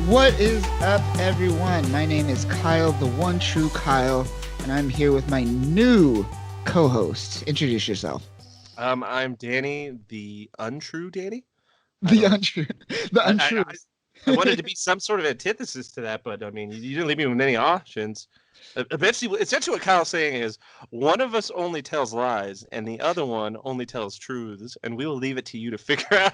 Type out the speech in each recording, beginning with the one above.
What is up, everyone? My name is Kyle, the one true Kyle, and I'm here with my new co-host. Introduce yourself. I'm Danny, the untrue Danny. The untrue, the I, I, untrue. I wanted to be some sort of antithesis to that, but I mean, you didn't leave me with many options. Essentially, what Kyle's saying is one of us only tells lies, and the other one only tells truths, and we will leave it to you to figure out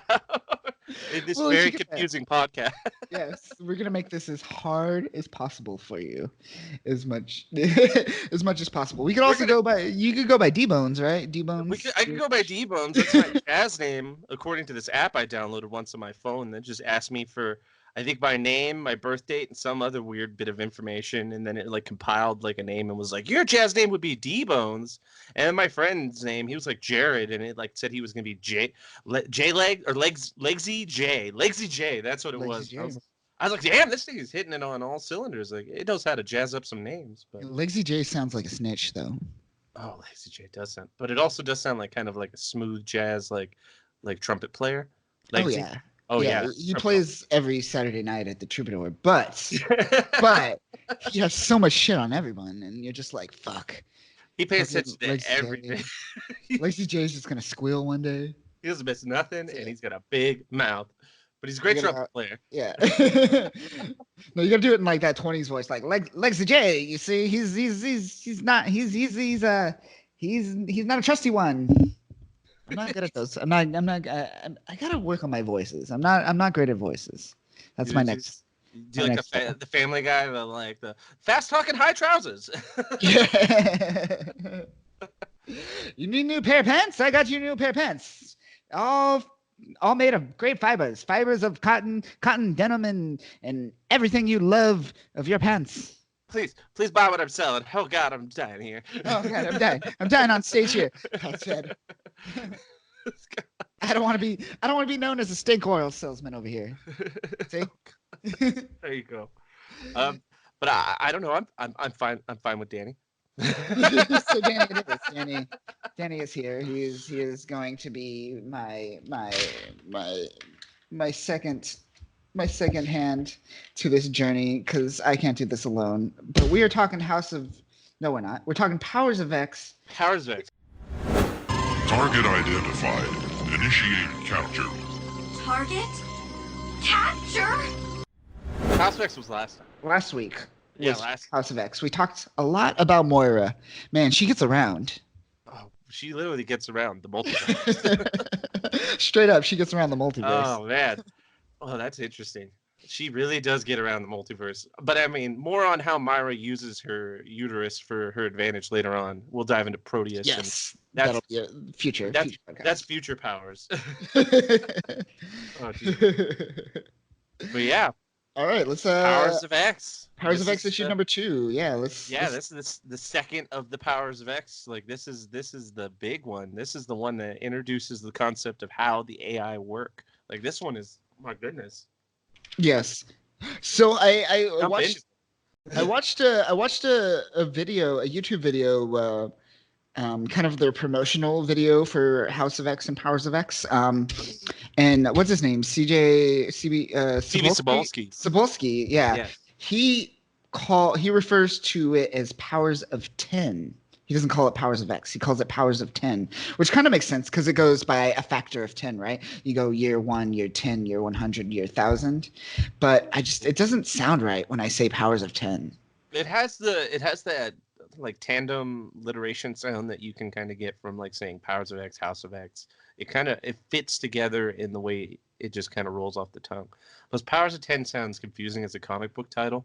in this very confusing podcast. Yes, we're gonna make this as hard as possible for you, as much as much as possible. We could also go by. You could go by D Bones, right? D Bones. I could go by D Bones. That's my jazz name, according to this app I downloaded once on my phone. That just asked me for, I think, my name, my birth date, and some other weird bit of information, and then it like compiled like a name and was like, your jazz name would be D Bones, and my friend's name, he was like Jared, and it like said he was gonna be J Leg or Legsy J. That's what it was. I was like, damn, this thing is hitting it on all cylinders. Like, it knows how to jazz up some names. But Legsy J sounds like a snitch, though. Oh, Legsy J does sound, but it also does sound like kind of like a smooth jazz, like trumpet player. Legsy. Oh yeah. He plays every Saturday night at the Troubadour, but he has so much shit on everyone, and you're just like, fuck. He pays attention to everything. Legsy J is just gonna squeal one day. He doesn't miss nothing, and he's got a big mouth. But he's a great trumpet player. Yeah. No, you gotta do it in like that 20s voice, like Legsy J. You see, he's not a trusty one. I'm not good at those. I gotta work on my voices. I'm not great at voices. That's my next. Do you like the Family Guy, the fast talking high trousers? Yeah. You need a new pair of pants? I got you a new pair of pants. All made of great fibers of cotton, denim, and everything you love of your pants. Please buy what I'm selling. Oh God, I'm dying here. Oh God, I'm dying. I'm dying on stage here. I said, I don't want to be known as a stink oil salesman over here. See? There you go. But I don't know. I'm fine. I'm fine with Danny. So Danny is here. He is going to be my second hand to this journey, because I can't do this alone. But we are talking No, we're not. We're talking Powers of X. Powers of X. Target identified. Initiate capture. Target? Capture? House of X was last week. Yeah, House of X. We talked a lot about Moira. Man, she gets around. Oh, she literally gets around the multiverse. Straight up, she gets around the multiverse. Oh man. Oh, that's interesting. She really does get around the multiverse. But I mean, more on how Moira uses her uterus for her advantage later on. We'll dive into Proteus. Yes. That'll be a future. That's future powers. Oh, geez. But yeah. All right, let's Powers of X. Powers of X issue number 2. Yeah, this is the second of the Powers of X. Like this is the big one. This is the one that introduces the concept of how the AI work. Like this one is, my goodness. Yes. So I watched a video, a YouTube video, kind of their promotional video for House of X and Powers of X. And what's his name? Stevie Cebulski. Yeah. Yes. He refers to it as Powers of 10. He doesn't call it Powers of X. He calls it Powers of 10, which kind of makes sense because it goes by a factor of 10, right? You go year 1, year 10, year 100, year 1,000. But it doesn't sound right when I say Powers of 10. It has that like tandem alliteration sound that you can kind of get from like saying Powers of X, House of X. It fits together in the way it just kind of rolls off the tongue. Plus, Powers of 10 sounds confusing as a comic book title.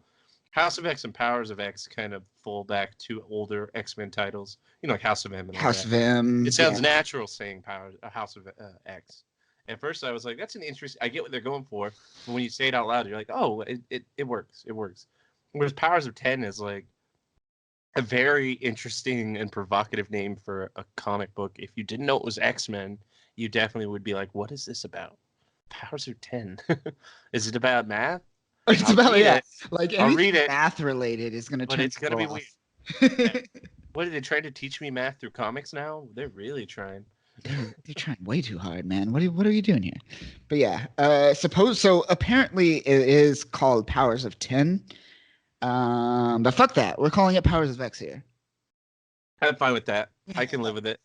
House of X and Powers of X kind of fall back to older X-Men titles, like House of M. House of M. It sounds natural saying House of X. At first, I was like, "That's an interesting." I get what they're going for, but when you say it out loud, you're like, "Oh, it works. It works." Whereas Powers of 10 is like a very interesting and provocative name for a comic book. If you didn't know it was X-Men, you definitely would be like, "What is this about?" Powers of 10. Is it about math? It's about like anything math related is going to turn. But it's going to be weird. What are they trying to teach me math through comics now? They're really trying. They're trying way too hard, man. What are you doing here? But yeah, apparently it is called Powers of 10. But fuck that. We're calling it Powers of X here. I'm fine with that. I can live with it.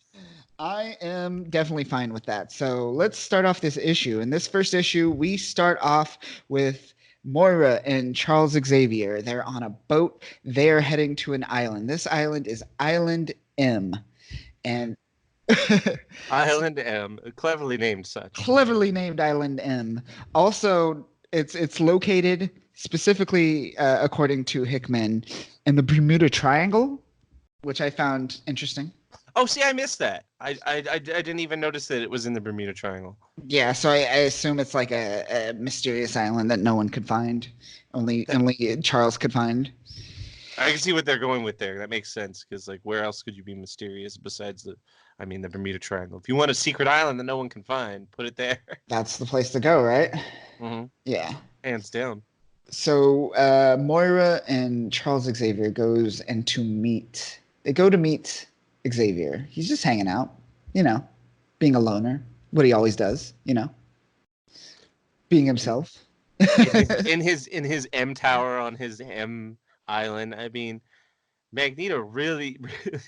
I am definitely fine with that. So let's start off this issue. In this first issue, we start off with Moira and Charles Xavier. They're on a boat. They're heading to an island. This island is Island M. And Island M, cleverly named such. Cleverly named Island M. Also, it's located specifically, according to Hickman, in the Bermuda Triangle, which I found interesting. Oh, see, I missed that. I didn't even notice that it was in the Bermuda Triangle. Yeah, so I assume it's like a mysterious island that no one could find. Only Charles could find. I can see what they're going with there. That makes sense because, like, where else could you be mysterious besides the Bermuda Triangle? If you want a secret island that no one can find, put it there. That's the place to go, right? Mm-hmm. Yeah. Hands down. So Moira and Charles Xavier They go to meet Xavier. He's just hanging out, being a loner. What he always does, being himself. in his M tower on his M island. I mean, Magneto really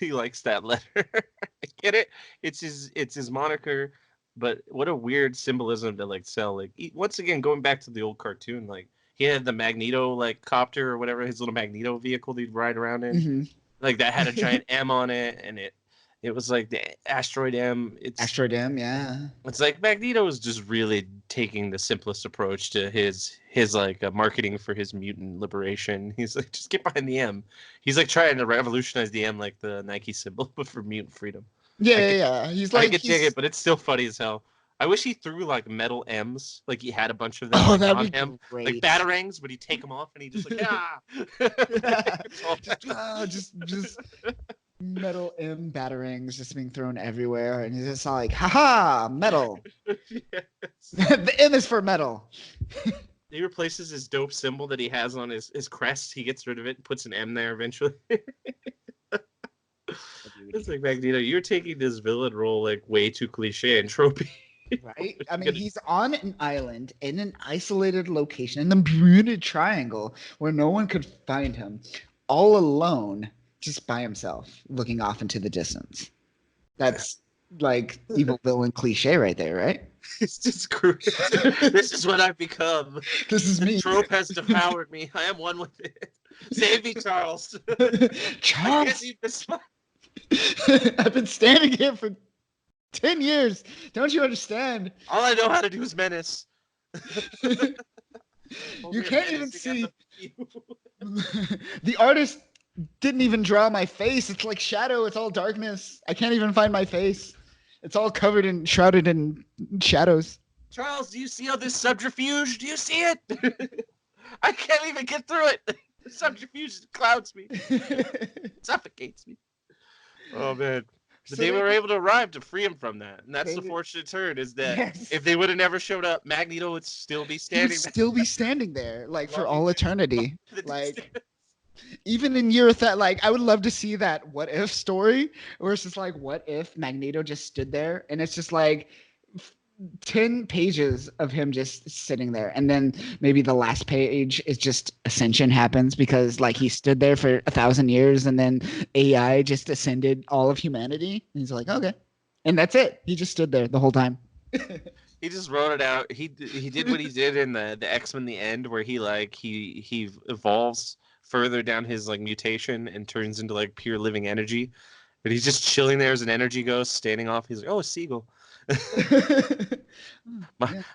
likes that letter. I get it. It's his moniker, but what a weird symbolism to like sell. Like once again, going back to the old cartoon, like he had the Magneto like copter or whatever, his little Magneto vehicle he'd ride around in. Mm-hmm. Like that had a giant M on it, and it was like the Asteroid M. Asteroid M, yeah. It's like Magneto is just really taking the simplest approach to his like marketing for his mutant liberation. He's like, just get behind the M. He's like trying to revolutionize the M like the Nike symbol, but for mutant freedom. Yeah. He's like, I could dig it, but it's still funny as hell. I wish he threw like metal M's, like he had a bunch of them that'd be him, great. like batarangs, but he'd take them off and he just like just metal M batarangs just being thrown everywhere, and he's just like, haha, metal. Yes. The M is for metal. He replaces his dope symbol that he has on his crest. He gets rid of it and puts an M there eventually. It's like, Magneto, you're taking this villain role like way too cliche and tropey. Right? I mean, he's on an island in an isolated location in the Bermuda Triangle where no one could find him, all alone, just by himself, looking off into the distance. That's like evil villain cliche right there, right? It's just cruel. This is what I've become. This is me. Trope has devoured me. I am one with it. Save me, Charles. Charles! I can't even smile. I've been standing here for 10 years. Don't you understand? All I know how to do is menace. You can't even see. The artist didn't even draw my face. It's like shadow. It's all darkness. I can't even find my face. It's all covered and shrouded in shadows. Charles, do you see all this subterfuge? Do you see it? I can't even get through it. The subterfuge clouds me. Suffocates me. Oh, man. But they were able to arrive to free him from that. And that's the fortunate turn, is that if they would have never showed up, Magneto would still be standing there. Still be standing there, like, for all eternity. Like, even in year that, like, I would love to see that what if story, where it's just like, what if Magneto just stood there? And it's just like 10 pages of him just sitting there, and then maybe the last page is just ascension happens because like he stood there for 1,000 years and then AI just ascended all of humanity, and he's like, okay, and that's it. He just stood there the whole time. He just wrote it out. He did what he did in the X-Men the End, where he evolves further down his like mutation and turns into like pure living energy, but he's just chilling there as an energy ghost standing off. He's like, oh, a seagull.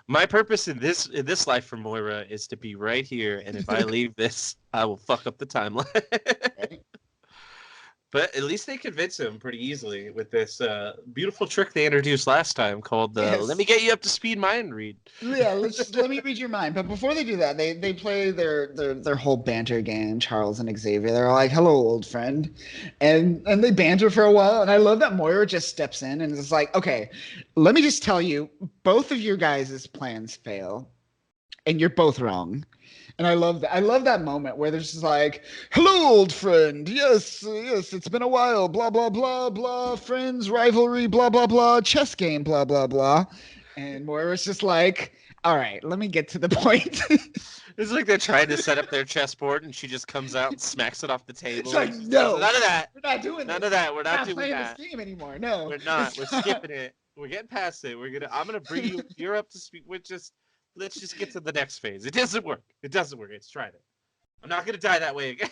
My purpose in this life for Moira is to be right here, and if I leave this, I will fuck up the timeline. But at least they convince him pretty easily with this beautiful trick they introduced last time called "Let me get you up to speed mind read." Yeah, let me read your mind. But before they do that, they play their whole banter game. Charles and Xavier, they're all like, "Hello, old friend," and they banter for a while. And I love that Moira just steps in and is like, "Okay, let me just tell you, both of your guys' plans fail, and you're both wrong." And I love that. I love that moment where there's just like, "Hello, old friend. Yes, yes, it's been a while. Blah blah blah blah. Friends, rivalry. Blah blah blah. Chess game. Blah blah blah." And Moira's just like, "All right, let me get to the point." It's like they're trying to set up their chessboard, and she just comes out and smacks it off the table. It's like, She says, no, none of that. we're not doing None this. of that. We're We're not doing playing that. this game anymore. No, We're not. We're it's not. skipping it. We're getting past it. I'm gonna bring you. You're up to speed. Let's just get to the next phase. It doesn't work. It doesn't work. It's tried it. I'm not gonna die that way again.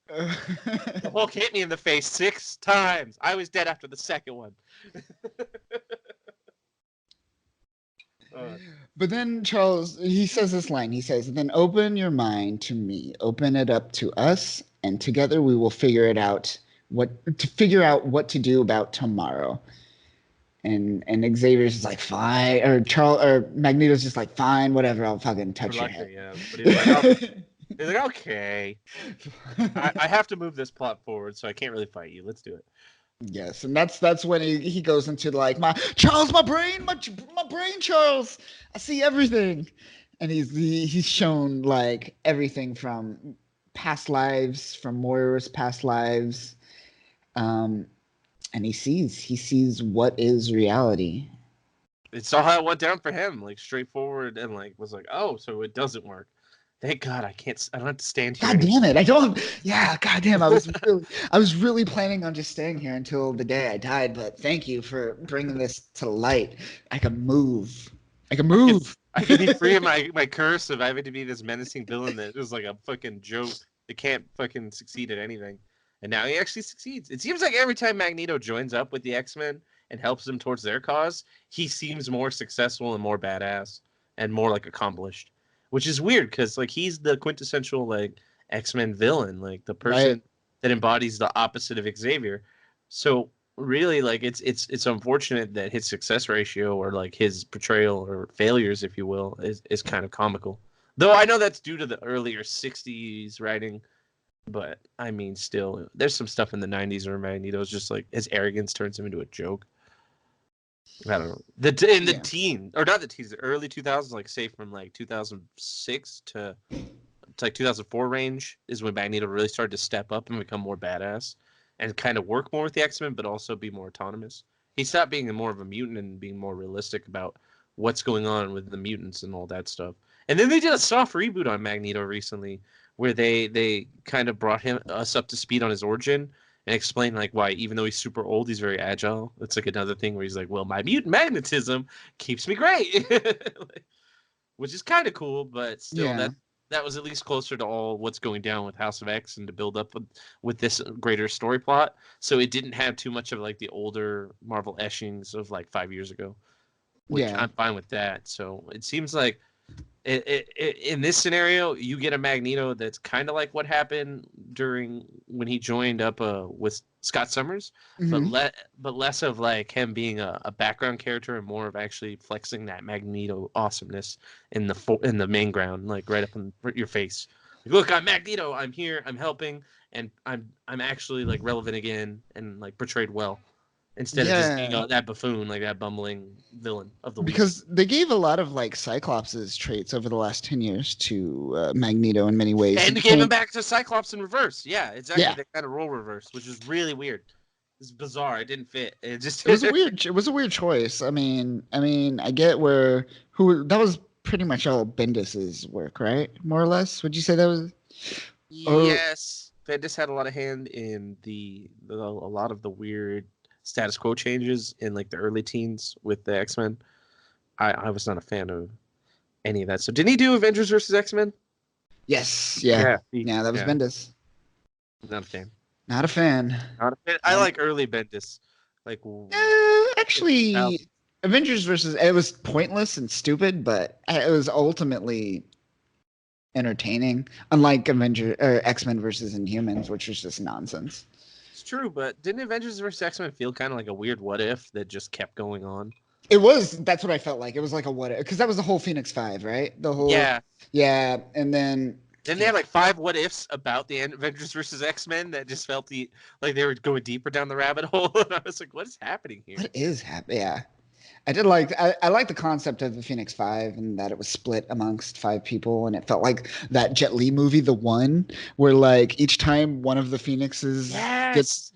The Hulk hit me in the face 6 times. I was dead after the second one. But then Charles, he says this line. He says, "Then open your mind to me. Open it up to us, and together we will figure out what to do about tomorrow." And Xavier's just like, "Fine," or Magneto's just like, "Fine, whatever. I'll fucking touch your head." Yeah. But he's like, okay. I have to move this plot forward, so I can't really fight you. Let's do it. Yes, and that's when he goes into like, my brain, Charles. I see everything, and he's shown like everything from past lives, from Moira's past lives, and he sees what is reality. It's all how it went down for him, like straightforward, and like was like, oh, so it doesn't work. Thank God I don't have to stand here. God damn it! I don't. Yeah, God damn. I was really planning on just staying here until the day I died. But thank you for bringing this to light. I can move. I can be free of my curse of having to be this menacing villain that is like a fucking joke that can't fucking succeed at anything. And now he actually succeeds. It seems like every time Magneto joins up with the X-Men and helps them towards their cause, he seems more successful and more badass and more like accomplished. Which is weird because like he's the quintessential like X-Men villain, like the person that embodies the opposite of Xavier. So really, like it's unfortunate that his success ratio or like his portrayal or failures, if you will, is kind of comical. Though I know that's due to the earlier '60s writing, but I mean, still, there's some stuff in the '90s where Magneto's just like his arrogance turns him into a joke. I don't know. The teen, or not the teens, the early 2000s, like say from like 2006 to like 2004 range is when Magneto really started to step up and become more badass and kind of work more with the X-Men, but also be more autonomous. He stopped being more of a mutant and being more realistic about what's going on with the mutants and all that stuff. And then they did a soft reboot on Magneto recently where they kind of brought us up to speed on his origin and explain like why, even though he's super old, he's very agile. It's like another thing where he's like, well, my mutant magnetism keeps me great, which is kind of cool, but still that was at least closer to all what's going down with House of X and to build up with this greater story plot. So it didn't have too much of like the older Marvel etchings of like 5 years ago, which I'm fine with that. So it seems like in this scenario, you get a Magneto that's kind of like what happened during when he joined up with Scott Summers, but less of like him being a background character and more of actually flexing that Magneto awesomeness in the main ground, like right up in your face. Like, look, I'm Magneto. I'm here. I'm helping, and I'm actually like relevant again and like portrayed well. Instead of just being that buffoon, like that bumbling villain of the week. Because they gave a lot of like Cyclops' traits over the last 10 years to Magneto in many ways. And gave him back to Cyclops in reverse. Yeah, exactly. Yeah. They kind of role reverse, which is really weird. It's bizarre. It didn't fit. It was a weird choice. I mean, I get that was pretty much all Bendis's work, right? More or less. Would you say that was? Yes, Bendis had a lot of hand in a lot of the weird status quo changes in like the early teens with the X-Men. I was not a fan of any of that. So didn't he do Avengers versus X-Men? Yes. Yeah. That was Bendis. Not a fan. Not a fan. I like early Bendis. Like actually Avengers versus it was pointless and stupid, but it was ultimately entertaining. Unlike X-Men versus Inhumans, which was just nonsense. True, but didn't Avengers vs. X-Men feel kind of like a weird what if that just kept going on? It was. That's what I felt like. It was like a what if, because that was the whole Phoenix 5, right? The whole yeah, and then they had like 5 what ifs about the Avengers vs. X-Men that just felt like they were going deeper down the rabbit hole, and I was like, what is happening here? What is happening? Yeah, I did I like the concept of the Phoenix Five and that it was split amongst 5 people, and it felt like that Jet Li movie, The One, where like each time one of the Phoenixes Yes, gets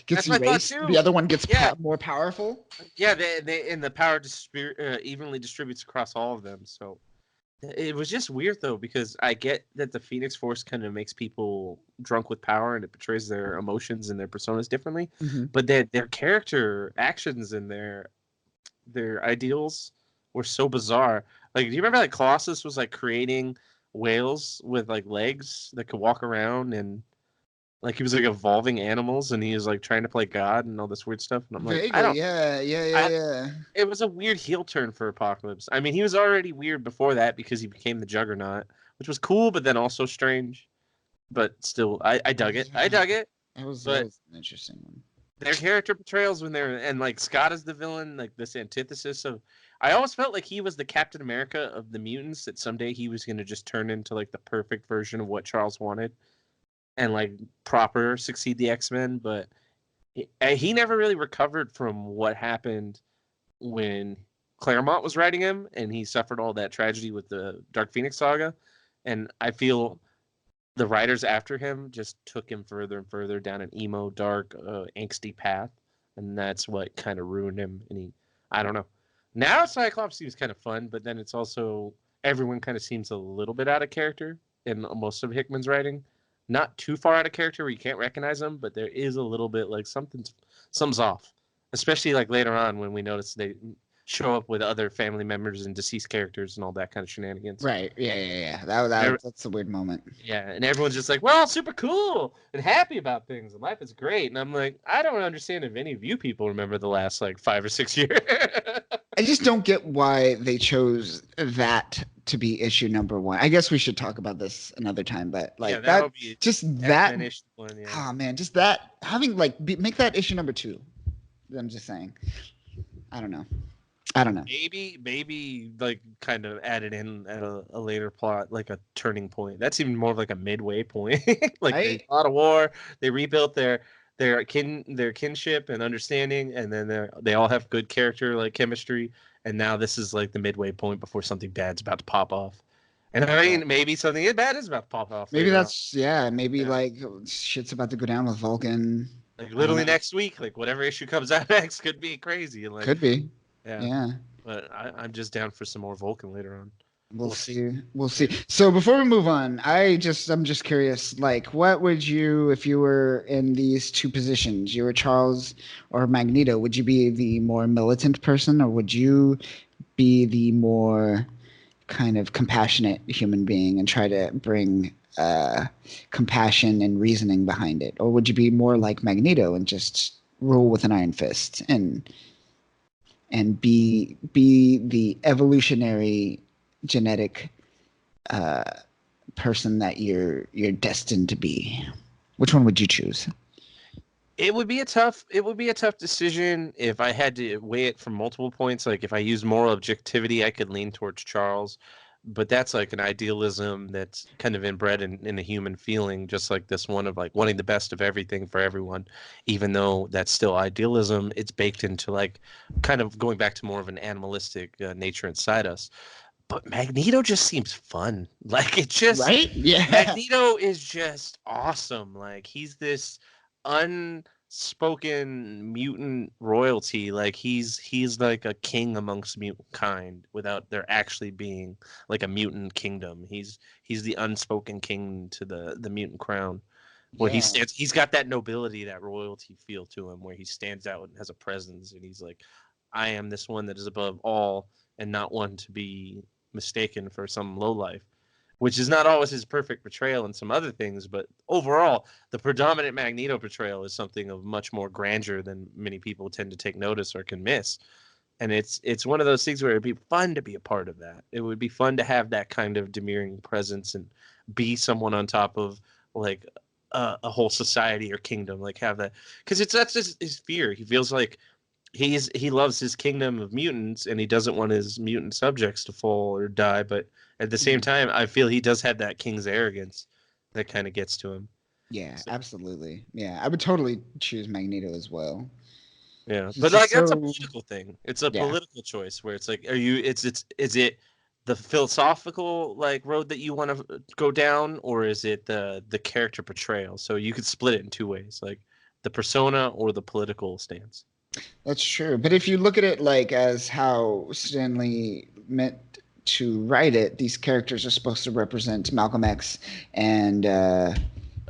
that's what I thought erased, the too. other one gets Yeah, more powerful. yeah. They and the power evenly distributes across all of them. So it was just weird though, because I get that the Phoenix Force kind of makes people drunk with power and it portrays their emotions and their personas differently, Hmm. but their character actions and their ideals were so bizarre. Like, do you remember like Colossus was like creating whales with like legs that could walk around, and like he was like evolving animals and he was like trying to play God and all this weird stuff. And I'm like, I Vaguely, don't. yeah, yeah, yeah, I, yeah. it was a weird heel turn for Apocalypse. I mean, he was already weird before that because he became the Juggernaut, which was cool, but then also strange. But still, I dug it. I Yeah, dug it. that But was an interesting one. their character portrayals when they're and like Scott is the villain, like this antithesis of. I always felt like he was the Captain America of the mutants. That someday he was going to just turn into like the perfect version of what Charles wanted, and like proper succeed the X-Men. But he never really recovered from what happened when Claremont was writing him, and he suffered all that tragedy with the Dark Phoenix saga. And I feel the writers after him just took him further and further down an emo, dark, angsty path, and that's what kind of ruined him. And I don't know. Now Cyclops seems kind of fun, but then it's also everyone kind of seems a little bit out of character in most of Hickman's writing. Not too far out of character where you can't recognize them, but there is a little bit like something's off. Especially like later on when we notice they show up with other family members and deceased characters and all that kind of shenanigans. Right. Yeah, yeah, yeah. That's a weird moment. Yeah, and everyone's just like, "Well, super cool and happy about things, and life is great." And I'm like, I don't understand if any of you people remember the last like 5 or 6 years. I just don't get why they chose that to be issue number one. I guess we should talk about this another time, but like yeah, that'll be just that. X-Men issue one. Yeah. Oh man, just that having like make that issue number two. I'm just saying. I don't know. I don't know. Maybe like kind of added in at a later plot, like a turning point. That's even more of like a midway point. Like they fought a war, they rebuilt their kinship and understanding, and then they all have good character like chemistry. And now this is like the midway point before something bad's about to pop off. And I mean, maybe something bad is about to pop off. Maybe that's Maybe Yeah. like shit's about to go down with Vulcan. like literally next week, like whatever issue comes out next could be crazy. Like Could be. yeah. Yeah. But I'm just down for some more Vulcan later on. We'll see. We'll see. So before we move on, I'm just curious, like, what would you, if you were in these two positions, you were Charles or Magneto, would you be the more militant person, or would you be the more kind of compassionate human being and try to bring compassion and reasoning behind it? Or would you be more like Magneto and just rule with an iron fist and be the evolutionary genetic person that you're destined to be? Which one would you choose? It would be a tough decision if I had to weigh it from multiple points. Like if I use moral objectivity, I could lean towards Charles, but that's like an idealism that's kind of inbred in a human feeling, just like this one of like wanting the best of everything for everyone. Even though that's still idealism, it's baked into like kind of going back to more of an animalistic nature inside us. But Magneto just seems fun. Like it just Right? Yeah. Magneto is just awesome. Like he's this unspoken mutant royalty. Like he's like a king amongst mutant kind without there actually being like a mutant kingdom. He's the unspoken king to the mutant crown. Where he stands, he's got that nobility, that royalty feel to him, where he stands out and has a presence, and he's like, I am this one that is above all and not one to be mistaken for some lowlife, which is not always his perfect portrayal in some other things, but overall, the predominant Magneto portrayal is something of much more grandeur than many people tend to take notice or can miss. And it's one of those things where it'd be fun to be a part of that. It would be fun to have that kind of demurring presence and be someone on top of like a whole society or kingdom, like have that, because that's just his fear. He feels like he loves his kingdom of mutants and he doesn't want his mutant subjects to fall or die, but at the same time I feel he does have that king's arrogance that kind of gets to him. Yeah, absolutely. Yeah, I would totally choose Magneto as well. Yeah, He's but like just that's a so political thing. It's a yeah. political choice where it's like, are you? Is it the philosophical like road that you want to go down, or is it the character portrayal? So you could split it in two ways, like the persona or the political stance. That's true. But if you look at it like as how Stanley meant to write it, these characters are supposed to represent Malcolm X and Uh,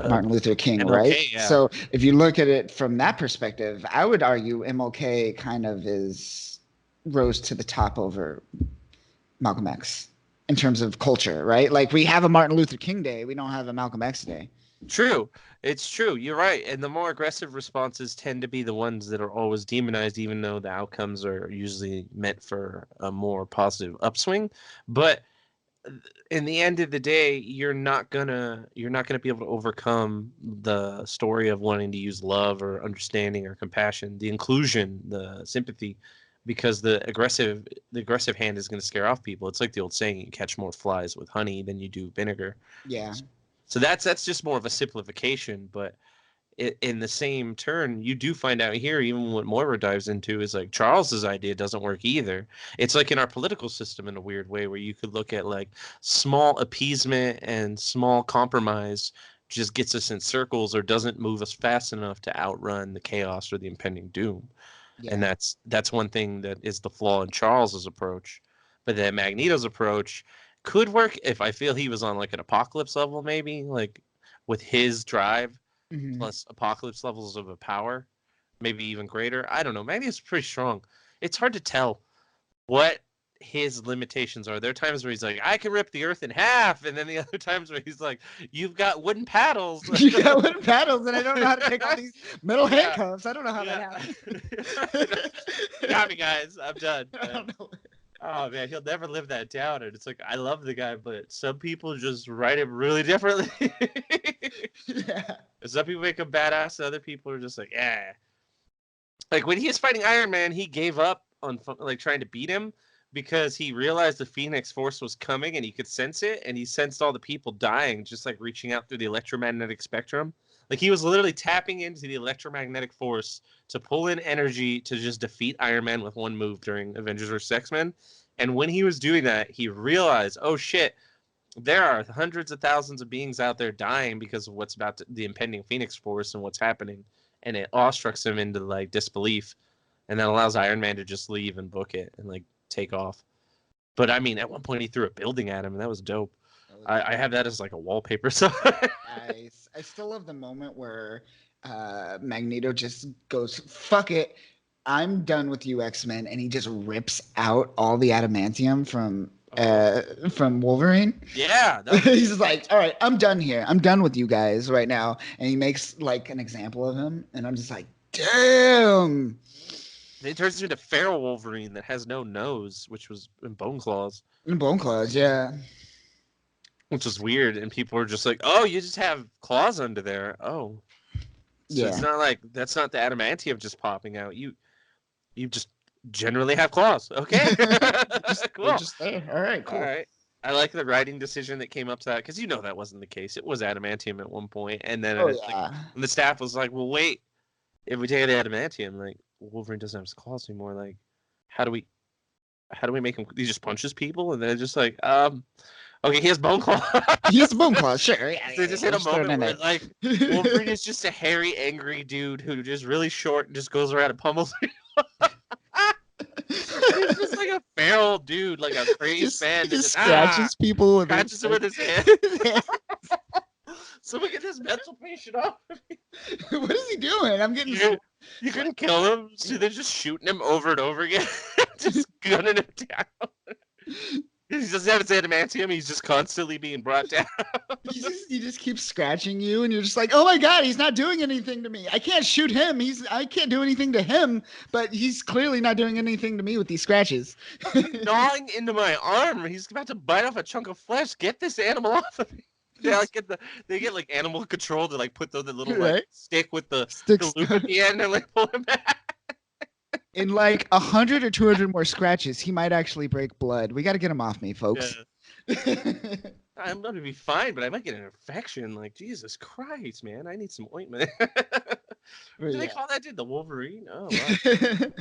Martin Luther King, right? MLK, yeah. So if you look at it from that perspective, I would argue MLK kind of is rose to the top over Malcolm X in terms of culture, right? Like we have a Martin Luther King Day, we don't have a Malcolm X Day. True. It's true. You're right. And the more aggressive responses tend to be the ones that are always demonized, even though the outcomes are usually meant for a more positive upswing. But in the end of the day, you're not gonna be able to overcome the story of wanting to use love or understanding or compassion, the inclusion, the sympathy, because the aggressive hand is gonna scare off people. It's like the old saying, you catch more flies with honey than you do vinegar. Yeah. So that's just more of a simplification, but in the same turn, you do find out here, even what Moira dives into is like Charles's idea doesn't work either. It's like in our political system in a weird way, where you could look at like small appeasement and small compromise just gets us in circles or doesn't move us fast enough to outrun the chaos or the impending doom. And Yeah. that's one thing that is the flaw in Charles's approach. But then Magneto's approach could work if I feel he was on like an apocalypse level, maybe like with his drive Mhm. plus apocalypse levels of a power, maybe even greater. I don't know. Maybe it's pretty strong. It's hard to tell what his limitations are. There are times where he's like, I can rip the earth in half, and then the other times where he's like, you've got wooden paddles. You got wooden paddles, and I don't know how to take off these metal Yeah. handcuffs. I don't know how Yeah. that happened. Got me, guys. I'm done. I don't know. Oh man, he'll never live that down. And it's like I love the guy, but some people just write him really differently. Yeah. Some people make him badass, other people are just like, yeah. Like when he was fighting Iron Man, he gave up on like trying to beat him because he realized the Phoenix Force was coming and he could sense it, and he sensed all the people dying, just like reaching out through the electromagnetic spectrum. Like he was literally tapping into the electromagnetic force to pull in energy to just defeat Iron Man with one move during Avengers vs. X-Men. And when he was doing that, he realized, oh shit, there are hundreds of thousands of beings out there dying because of what's about the impending Phoenix Force and what's happening. And it awestrucks him into like disbelief. And that allows Iron Man to just leave and book it and like take off. But I mean, at one point he threw a building at him, and that was dope. I have that as like a wallpaper. So I still love the moment where Magneto just goes, "Fuck it, I'm done with you, X-Men," and he just rips out all the adamantium from Wolverine. yeah, He's just like, "All right, I'm done here. I'm done with you guys right now," and he makes like an example of him, and I'm just like, "Damn." it turns into feral Wolverine that has no nose, which was in Bone Claws, And Bone Claws, yeah. which is weird. And people are just like, "Oh, you just have claws under there." Oh, so it's Yeah. not like that's not the adamantium just popping out. You just generally have claws. Okay, They're cool. just there. All right, cool. All right. I like the writing decision that came up to that because that wasn't the case. It was adamantium at one point, and then Oh it's like, yeah. and the staff was like, "Well, wait, if we take the adamantium, like Wolverine doesn't have his claws anymore. Like, how do we make him? He just punches people, and they're just like, okay, he has bone claw." He has Bone Claws, sure. Yeah, They just hit a throw it in moment where there. like Wolverine is just a hairy, angry dude who just really short and just goes around and pummels people. He's just like a feral dude, like a crazed fan. He just scratches people with scratches him with his hand. hand. Someone get this mental patient off. What is he doing? I'm getting You're gonna kill him, so they're just shooting him over and over again, just gunning him down. He doesn't have his adamantium. He's just constantly being brought down. he just keeps scratching you, and you're just like, oh my god, he's not doing anything to me. I can't shoot him. I can't do anything to him, but he's clearly not doing anything to me with these scratches. Gnawing into my arm. He's about to bite off a chunk of flesh. Get this animal off of me. They get like animal control to like put the little like Right. stick with the Sticks loop at the end and like pull him back. in like 100 or 200 more scratches, he might actually break blood. We got to get him off me, folks. I'm gonna be fine, but I might get an infection. Like Jesus Christ, man! I need some ointment. But Do they yeah. call that dude the Wolverine? Oh wow, But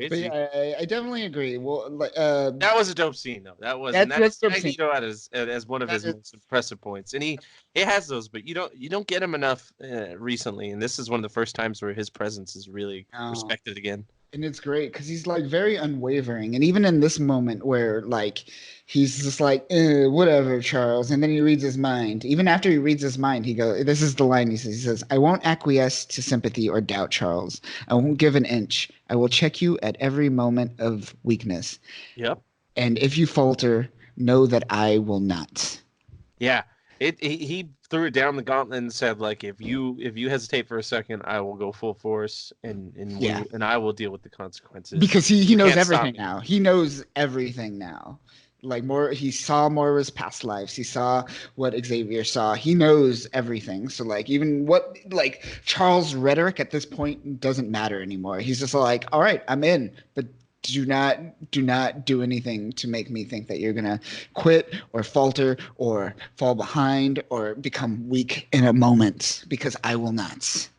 crazy. yeah, I definitely agree. Well, like, That was a dope scene though. That was, and that's that's dope scene. Magneto as one of That his is, most impressive points, and he has those, but you don't get him enough recently, and this is one of the first times where his presence is really oh, respected again. and it's great because he's like very unwavering, and even in this moment where like he's just like whatever, Charles, and then he reads his mind. Even after he reads his mind, he goes, "This is the line he says. He says, I won't acquiesce to sympathy or doubt, Charles. I won't give an inch. I will check you at every moment of weakness, Yep. and if you falter, know that I will not." Yeah. He threw it down the gauntlet and said like if you hesitate for a second, I will go full force Yeah. and I will deal with the consequences. Because he You knows can't stop everything me. now. He knows everything now. Like more, he saw more of his past lives. He saw what Xavier saw. He knows everything. So like even what like Charles' rhetoric at this point doesn't matter anymore. He's just like, all right, I'm in, but do not do anything to make me think that you're gonna quit or falter or fall behind or become weak in a moment because I will not.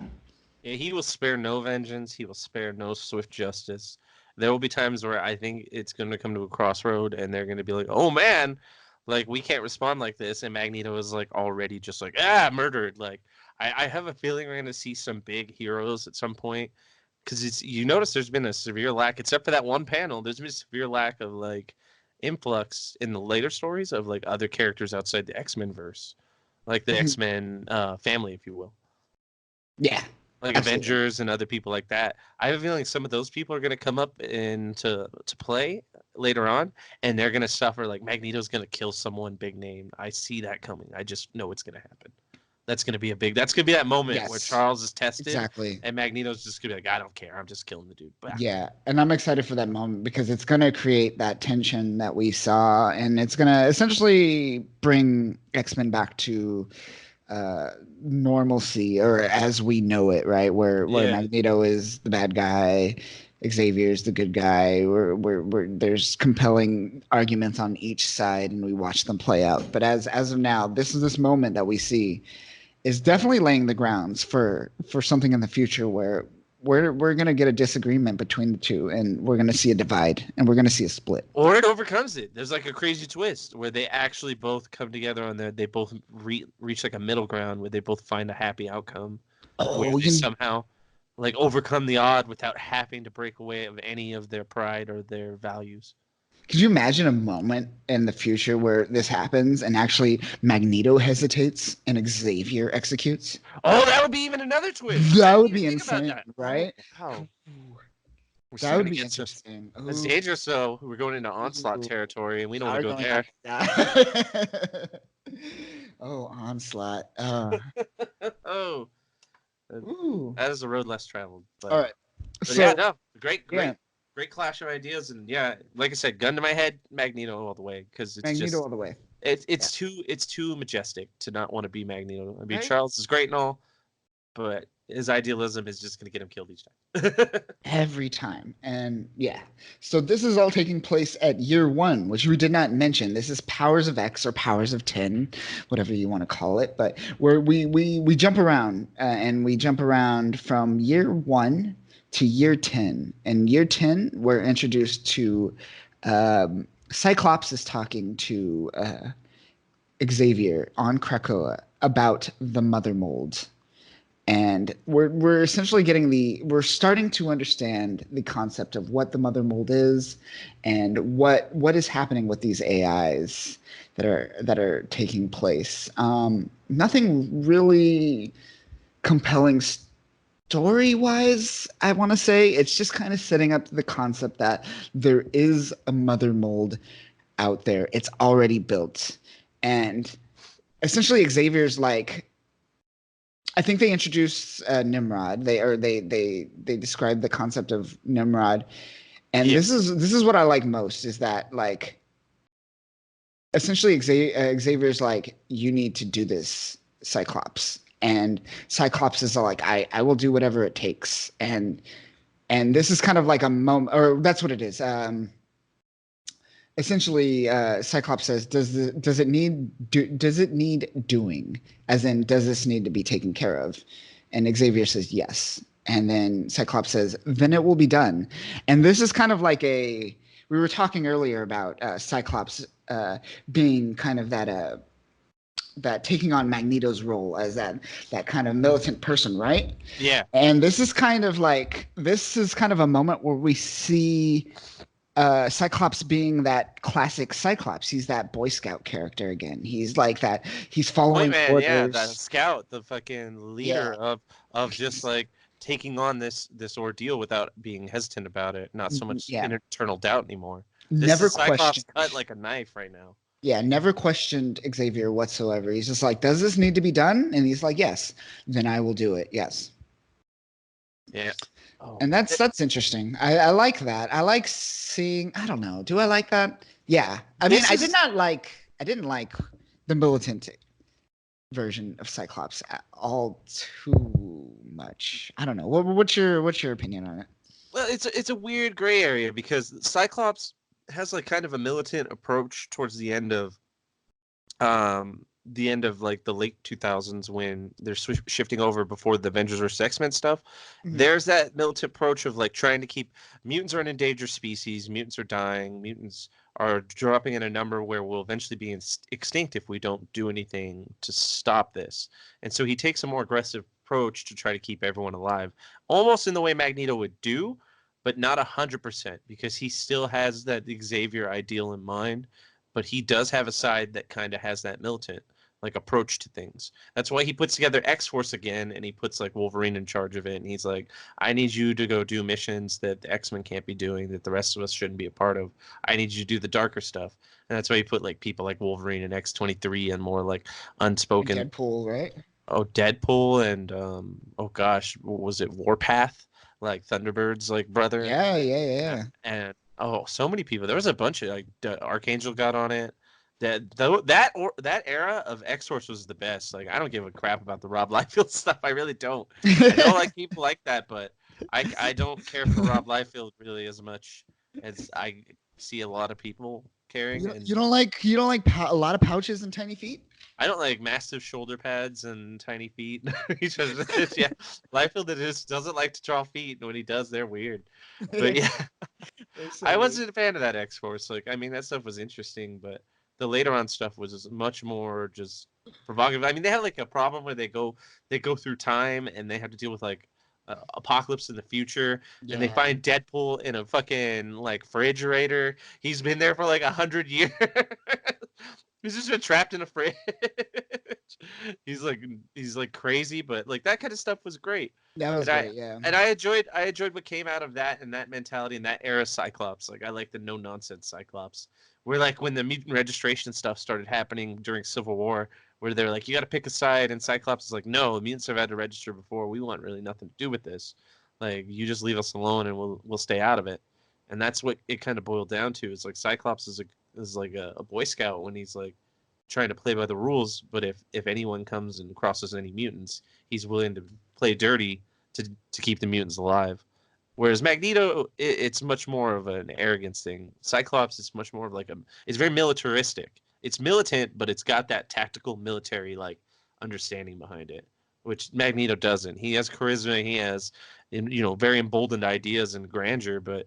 Yeah, he will spare no vengeance. He will spare no swift justice. There will be times where I think it's going to come to a crossroad, and they're going to be like, "Oh man, like we can't respond like this." And Magneto is like already just like murdered. Like I have a feeling we're going to see some big heroes at some point because it's you notice there's been a severe lack, except for that one panel. There's been a severe lack of like influx in the later stories of like other characters outside the X-Men verse, like the X-Men family, if you will, Yeah, like absolutely. Avengers and other people like that. I have a feeling some of those people are going to come up into to play later on, and they're going to suffer. Like Magneto's going to kill someone big name. I see that coming. I just know it's going to happen. That's going to be a big. That's going to be that moment where Yes, Charles is tested, exactly. and Magneto's just going to be like, I don't care. I'm just killing the dude. Bah. Yeah, and I'm excited for that moment because it's going to create that tension that we saw, and it's going to essentially bring X-Men back to uh, normalcy or as we know it, right? Where Yeah. Magneto is the bad guy, Xavier's the good guy. Where there's compelling arguments on each side, and we watch them play out. But as of now, this moment that we see is definitely laying the grounds for something in the future where we're going to get a disagreement between the two and we're going to see a divide and we're going to see a split. Or it overcomes it. There's like a crazy twist where they actually both come together on they both reach like a middle ground where they both find a happy outcome where Oh, they somehow like overcome the odd without having to break away of any of their pride or their values. could you imagine a moment in the future where this happens and actually Magneto hesitates and Xavier executes? Oh, that would be even another twist. That I would didn't be even think about insane, that. right? Oh, wow. We're That would starting to be get some. interesting. It's Ooh, dangerous though. We're going into onslaught ooh. territory, and we don't want Are to go going there. on. Oh, onslaught. Oh, Ooh. that is a road less traveled. All right. But So yeah, no, great, yeah, great clash of ideas, and yeah, like I said, gun to my head, Magneto all the way, because it's Magneto just all the way. it's too majestic to not want to be Magneto. I mean, Right? Charles is great and all, but his idealism is just going to get him killed each time. Every time. And yeah. So this is all taking place at year one, which we did not mention. This is Powers of X or Powers of 10, whatever you want to call it. But where we jump around and we jump around from year one to year 10. And year 10, we're introduced to Cyclops is talking to Xavier on Krakoa about the mother mold, and we're essentially we're starting to understand the concept of what the mother mold is and what is happening with these AIs that are taking place. Nothing really compelling story wise, I want to say. It's just kind of setting up the concept that there is a mother mold out there. It's already built, and essentially Xavier's like, I think they introduced Nimrod. They described the concept of Nimrod, and Yeah. this is what I like most is that like essentially Xavier's like, you need to do this, Cyclops, and Cyclops is like, I will do whatever it takes, and this is kind of like a moment, or that's what it is. Essentially, Cyclops says, does it need doing? As in, does this need to be taken care of? And Xavier says yes. And then Cyclops says, then it will be done. And this is kind of like we were talking earlier about Cyclops being kind of that taking on Magneto's role as that kind of militant person, right? Yeah. And this is kind of a moment where we see Cyclops being that classic Cyclops. He's that Boy Scout character again. He's like that. He's following orders. Yeah, that scout, the fucking leader of just like taking on this ordeal without being hesitant about it. Not so much internal doubt anymore. Never Cyclops questioned. cut like a knife right now. Yeah, never questioned Xavier whatsoever. He's just like, does this need to be done? And he's like, yes. Then I will do it. Yes. Yeah. And that's interesting. I like that. I like seeing. I don't know. Do I like that? Yeah. I mean, I didn't like the militant version of Cyclops all too much. I don't know. What's your opinion on it? Well, it's a weird gray area because Cyclops has like kind of a militant approach towards the end of like the late 2000s when they're shifting over before the Avengers vs. X-Men stuff. Mm-hmm. There's that militant approach of like trying to keep mutants are an endangered species, mutants are dying, mutants are dropping in a number where we'll eventually be extinct if we don't do anything to stop this. And so he takes a more aggressive approach to try to keep everyone alive, almost in the way Magneto would do, but not 100% because he still has that Xavier ideal in mind, but he does have a side that kind of has that militant like approach to things. That's why he puts together X-Force again, and he puts like Wolverine in charge of it, and he's like, I need you to go do missions that the X-Men can't be doing, that the rest of us shouldn't be a part of. I need you to do the darker stuff. And that's why he put like people like Wolverine and X-23 and more like unspoken. And Deadpool, right? Oh, Deadpool and oh gosh, what was it, Warpath? Like Thunderbird's like brother. Yeah. And so many people. There was a bunch of like Archangel got on it. That era of X-Force was the best. Like I don't give a crap about the Rob Liefeld stuff. I really don't. I know like people like that, but I don't care for Rob Liefeld really as much as I see a lot of people caring. You don't like a lot of pouches and tiny feet? I don't like massive shoulder pads and tiny feet. Yeah, Liefeld just doesn't like to draw feet, and when he does, they're weird. But yeah, I wasn't a fan of that X-Force. Like, I mean, that stuff was interesting, but the later on stuff was much more just provocative. I mean, they had like a problem where they go through time and they have to deal with like apocalypse in the future, and they find Deadpool in a fucking like refrigerator. He's been there for like 100 years. He's just been trapped in a fridge. He's like crazy, but like that kind of stuff was great. That was great, yeah. And I enjoyed what came out of that and that mentality and that era Cyclops. Like I like the no nonsense Cyclops. Where like when the mutant registration stuff started happening during Civil War, where they're like, you got to pick a side, and Cyclops is like, no, the mutants have had to register before. We want really nothing to do with this. Like you just leave us alone, and we'll stay out of it. And that's what it kind of boiled down to. Is like Cyclops is like a Boy Scout when he's like trying to play by the rules, but if anyone comes and crosses any mutants, he's willing to play dirty to keep the mutants alive. Whereas Magneto, it's much more of an arrogance thing. Cyclops is much more of like it's very militaristic. It's militant, but it's got that tactical military like understanding behind it, which Magneto doesn't. He has charisma, he has very emboldened ideas and grandeur, but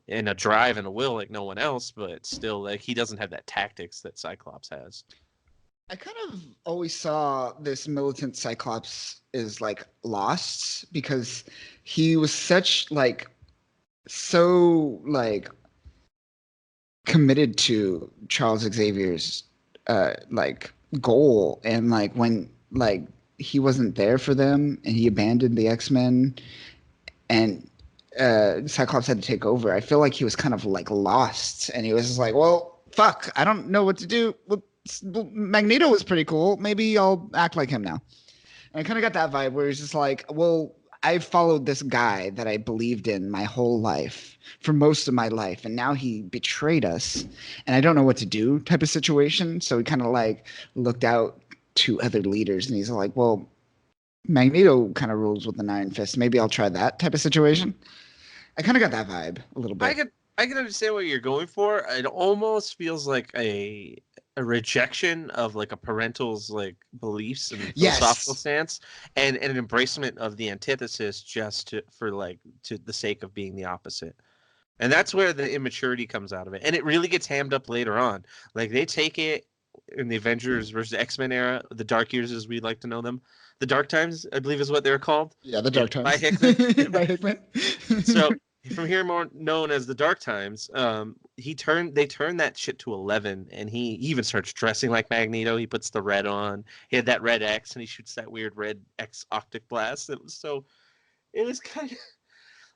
and a drive and a will like no one else, but still like he doesn't have that tactics that Cyclops has. I kind of always saw this militant Cyclops is like lost because he was so committed to Charles Xavier's like goal, and like when like he wasn't there for them and he abandoned the X-Men and Cyclops had to take over. I feel like he was kind of like lost, and he was just like, well, fuck, I don't know what to do. Well, Magneto was pretty cool. Maybe I'll act like him now. And I kind of got that vibe where he's just like, well, I followed this guy that I believed in my whole life for most of my life, and now he betrayed us, and I don't know what to do type of situation. So he kind of like looked out to other leaders, and he's like, well, Magneto kind of rules with an iron fist. Maybe I'll try that type of situation. I kind of got that vibe a little bit. I can understand what you're going for. It almost feels like a a rejection of like a parental's like beliefs and Yes. philosophical stance, and an embracement of the antithesis just for like to the sake of being the opposite. And that's where the immaturity comes out of it. And it really gets hammed up later on. Like they take it in the Avengers versus X-Men era, the dark years as we like to know them. The Dark Times, I believe is what they're called. Yeah, the Dark Times. By Hickman. By Hickman. So from here more known as the Dark Times, they turned that shit to 11, and he even starts dressing like Magneto. He puts the red on. He had that red X, and he shoots that weird red X optic blast. It was kind of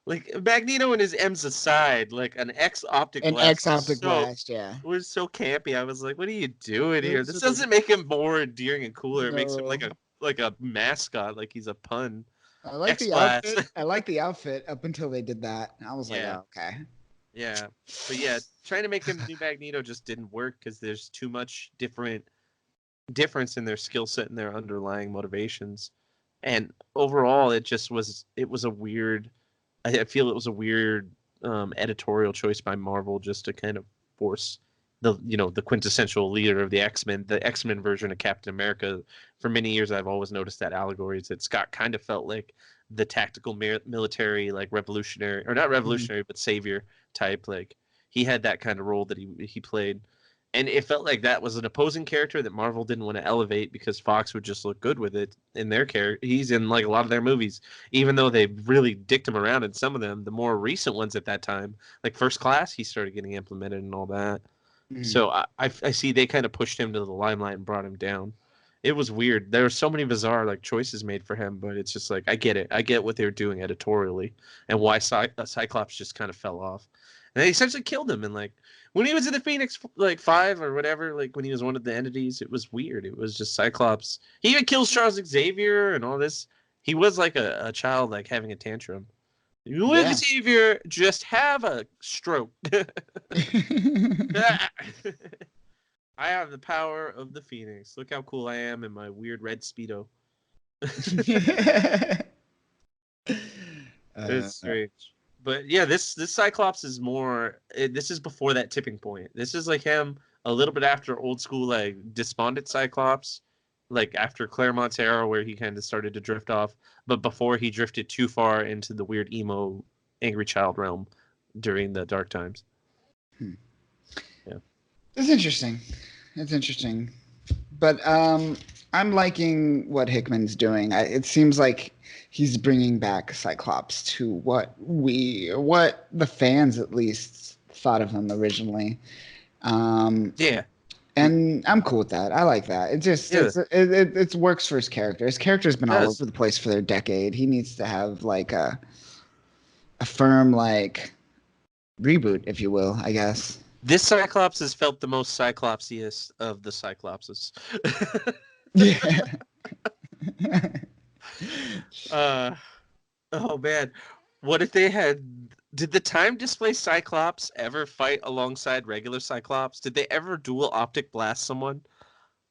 like Magneto and his M's aside, like an X optic An blast. X optic blast, yeah. It was so campy. I was like, what are you doing here? This It's doesn't make him more endearing and cooler. It makes him No. like a mascot, like he's a pun. I like the X-Blast. outfit. I like the outfit up until they did that. I was like, Yeah. oh, okay. Yeah, but yeah, trying to make him new Magneto just didn't work because there's too much difference in their skill set and their underlying motivations, and overall, it was a weird. I feel it was a weird editorial choice by Marvel just to kind of force the quintessential leader of the X-Men, the X-Men version of Captain America. For many years, I've always noticed that allegories that Scott kind of felt like the tactical military, like revolutionary, or not revolutionary, but savior type. Like he had that kind of role that he played. And it felt like that was an opposing character that Marvel didn't want to elevate because Fox would just look good with it in their character. He's in like a lot of their movies, even though they really dicked him around in some of them. The more recent ones at that time, like First Class, he started getting implemented and all that. So I see they kind of pushed him to the limelight and brought him down. It was weird. There were so many bizarre like choices made for him, but it's just like I get it. I get what they were doing editorially and why Cyclops just kind of fell off. And they essentially killed him. And like when he was in the Phoenix like 5 or whatever, like when he was one of the entities, it was weird. It was just Cyclops. He even kills Charles Xavier and all this. He was like a child like having a tantrum. Yeah. Xavier, just have a stroke. I have the power of the Phoenix. Look how cool I am in my weird red Speedo. It's strange. But yeah, this Cyclops is more. This is before that tipping point. This is like him a little bit after old school, like despondent Cyclops, like after Claremont's era where he kind of started to drift off, but before he drifted too far into the weird emo angry child realm during the Dark Times. Yeah, It's interesting. It's interesting, but I'm liking what Hickman's doing. It seems like he's bringing back Cyclops to what the fans at least thought of him originally. yeah. And I'm cool with that. I like that. It just it works for his character. His character's been all over the place for a decade. He needs to have like a firm like reboot, if you will, I guess. This Cyclops has felt the most Cyclopsiest of the Cyclopses. Yeah. Oh man, what if they had? Did the time displaced Cyclops ever fight alongside regular Cyclops? Did they ever dual optic blast someone?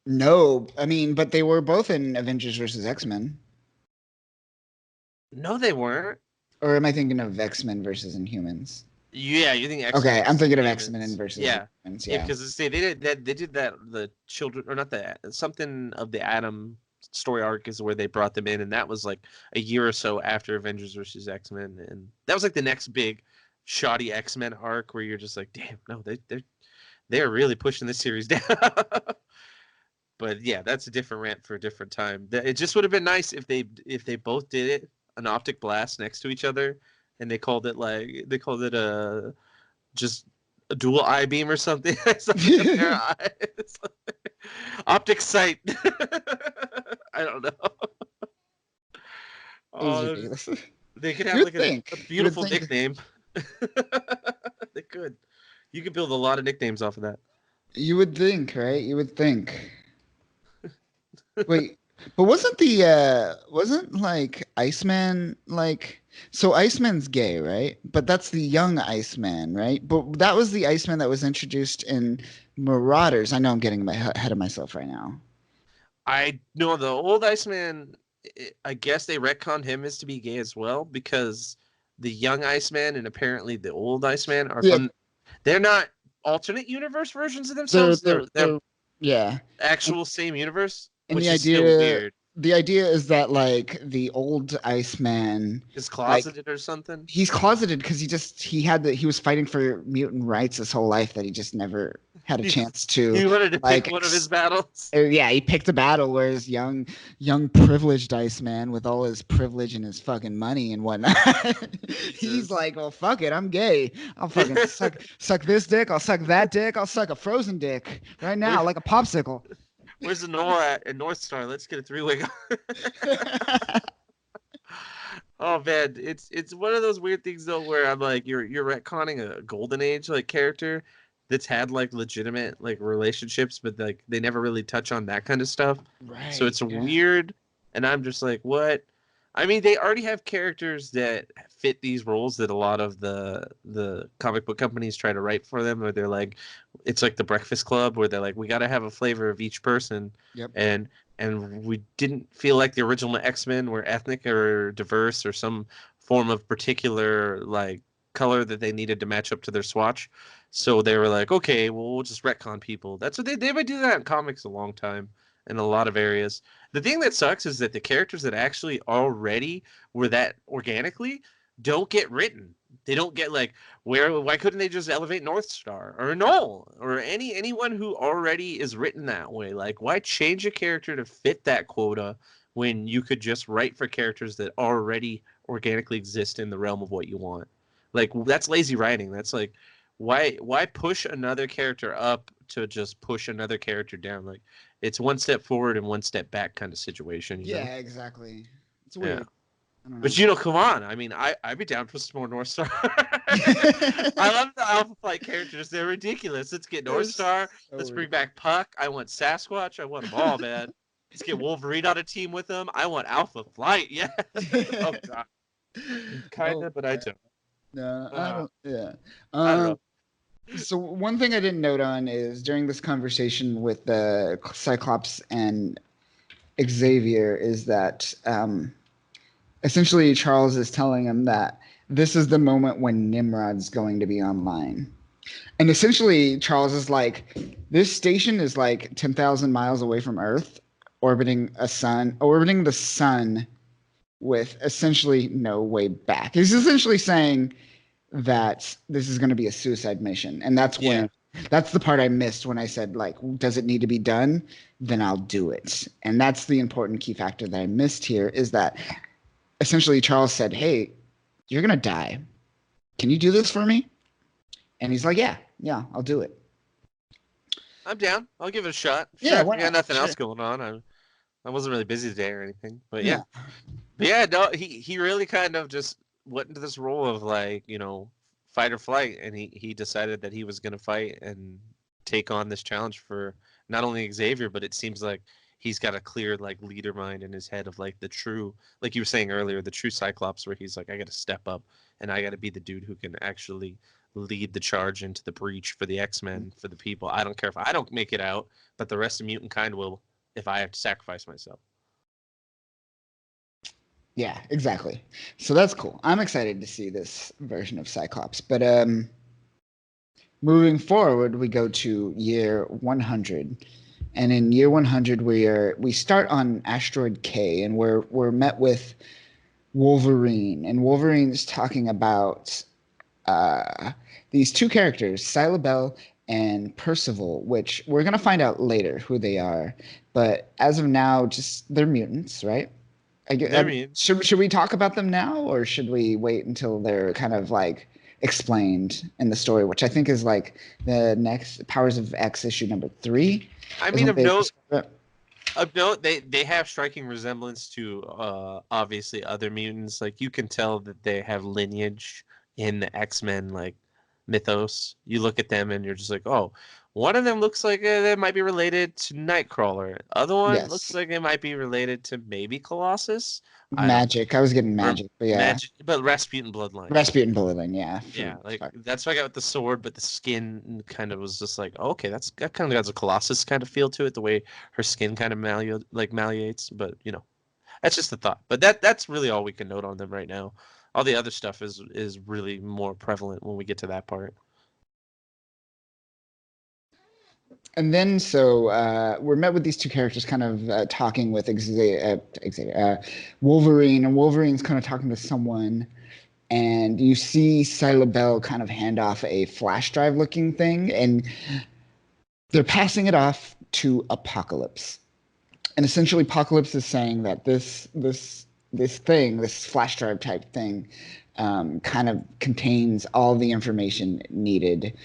No, I mean, but they were both in Avengers versus X-Men. No, they weren't. Or am I thinking of X-Men versus Inhumans? Yeah, you think X-Men? Okay, I'm thinking of Inhumans. X-Men and versus Yeah. Inhumans. Yeah, because they did that. They did that. The children, or not that, something of the Atom story arc is where they brought them in, and that was like a year or so after Avengers versus X-Men, and that was like the next big shoddy X-Men arc where you're just like, damn, no, they're really pushing this series down. But yeah, that's a different rant for a different time. It just would have been nice if they both did it an optic blast next to each other, and they called it just a dual eye beam or something. Something in their eyes. Optic sight. I don't know. Ridiculous. They could have You'd like think. a beautiful You would nickname. They could. You could build a lot of nicknames off of that. You would think, right? You would think. Wait, but wasn't like Iceman like, so Iceman's gay, right? But that's the young Iceman, right? But that was the Iceman that was introduced in Marauders. I know I'm getting ahead of myself right now. I know the old Iceman, I guess they retconned him as to be gay as well, because the young Iceman and apparently the old Iceman are they're not alternate universe versions of themselves. They're Yeah. Actual same universe, And which is still weird. the idea is that like the old Iceman, Is like closeted or something. he's closeted because he was fighting for mutant rights his whole life that he just never had a He, chance to he wanted to pick like one of his battles. yeah, he picked a battle where his young privileged Iceman with all his privilege and his fucking money and whatnot. He's Jesus. like, well, fuck it, I'm gay. I'll fucking suck this dick. I'll suck that dick. I'll suck a frozen dick right now, like a popsicle. Where's the Nora at in North Star? Let's get a three-way. Oh man, it's one of those weird things though where I'm like you're retconning a golden age like character that's had like legitimate like relationships, but like they never really touch on that kind of stuff. Right. So it's yeah. weird, and I'm just like, what? I mean, they already have characters that fit these roles that a lot of the comic book companies try to write for them, where they're like, it's like the Breakfast Club, where they're like, we got to have a flavor of each person, Yep. and we didn't feel like the original X-Men were ethnic or diverse or some form of particular like color that they needed to match up to their swatch. So they were like, okay, well, we'll just retcon people. That's what they might do that in comics a long time in a lot of areas. The thing that sucks is that the characters that actually already were that organically don't get written. They don't get like why couldn't they just elevate North Star or Null or anyone who already is written that way? Like why change a character to fit that quota when you could just write for characters that already organically exist in the realm of what you want? Like that's lazy writing. That's like why push another character up to just push another character down? Like it's one step forward and one step back kind of situation. You know? Exactly. It's weird. Yeah. I don't know. But come on. I mean, I'd be down for some more North Star. I love the Alpha Flight characters. They're ridiculous. Let's get North Star. Let's bring back Puck. I want Sasquatch. I want them all, man. Let's get Wolverine on a team with them. I want Alpha Flight. Yeah. Oh god. Kinda, but I don't. No, I don't. Yeah. I don't know. So one thing I didn't note on is during this conversation with the Cyclops and Xavier is that essentially Charles is telling him that this is the moment when Nimrod's going to be online. And essentially Charles is like, this station is like 10,000 miles away from Earth, orbiting the sun with essentially no way back. He's essentially saying that this is going to be a suicide mission. And that's that's the part I missed when I said, like, does it need to be done? Then I'll do it. And that's the important key factor that I missed here is that essentially Charles said, hey, you're going to die. Can you do this for me? And he's like, yeah, I'll do it. I'm down. I'll give it a shot. Yeah, sure. why I got not? nothing Sure. else going on. I wasn't really busy today or anything. But yeah. But yeah, no, he really kind of just went into this role of like, fight or flight, and he decided that he was going to fight and take on this challenge for not only Xavier, but it seems like he's got a clear like leader mind in his head of like the true, like you were saying earlier, the true Cyclops, where he's like, I got to step up and I got to be the dude who can actually lead the charge into the breach for the X-Men, for the people. I don't care if I don't make it out, but the rest of mutant kind will if I have to sacrifice myself. Yeah, exactly. So that's cool. I'm excited to see this version of Cyclops. But moving forward, we go to year 100. And in year 100, we start on asteroid K, and we're met with Wolverine. And Wolverine's talking about these two characters, Silabelle and Percival, which we're going to find out later who they are. But as of now, just they're mutants, right? Should we talk about them now, or should we wait until they're kind of like explained in the story, which I think is like the next Powers of X issue number 3? I mean, of note, they have striking resemblance to obviously other mutants. Like you can tell that they have lineage in the X-Men like mythos. You look at them and you're just like, oh, one of them looks like they might be related to Nightcrawler. Other one looks like they might be related to maybe Colossus. Magic. I was getting Magic, but yeah. Magic, but Rasputin bloodline. Rasputin bloodline, yeah. Yeah, like that's why I got with the sword, but the skin kind of was just like, oh, okay, that kind of got a Colossus kind of feel to it, the way her skin kind of malleates. But that's just a thought. But that's really all we can note on them right now. All the other stuff is really more prevalent when we get to that part. And then we're met with these two characters kind of talking with Wolverine, and Wolverine's kind of talking to someone, and you see Sila Bell kind of hand off a flash drive looking thing, and they're passing it off to Apocalypse. And essentially Apocalypse is saying that this flash drive type thing, kind of contains all the information needed.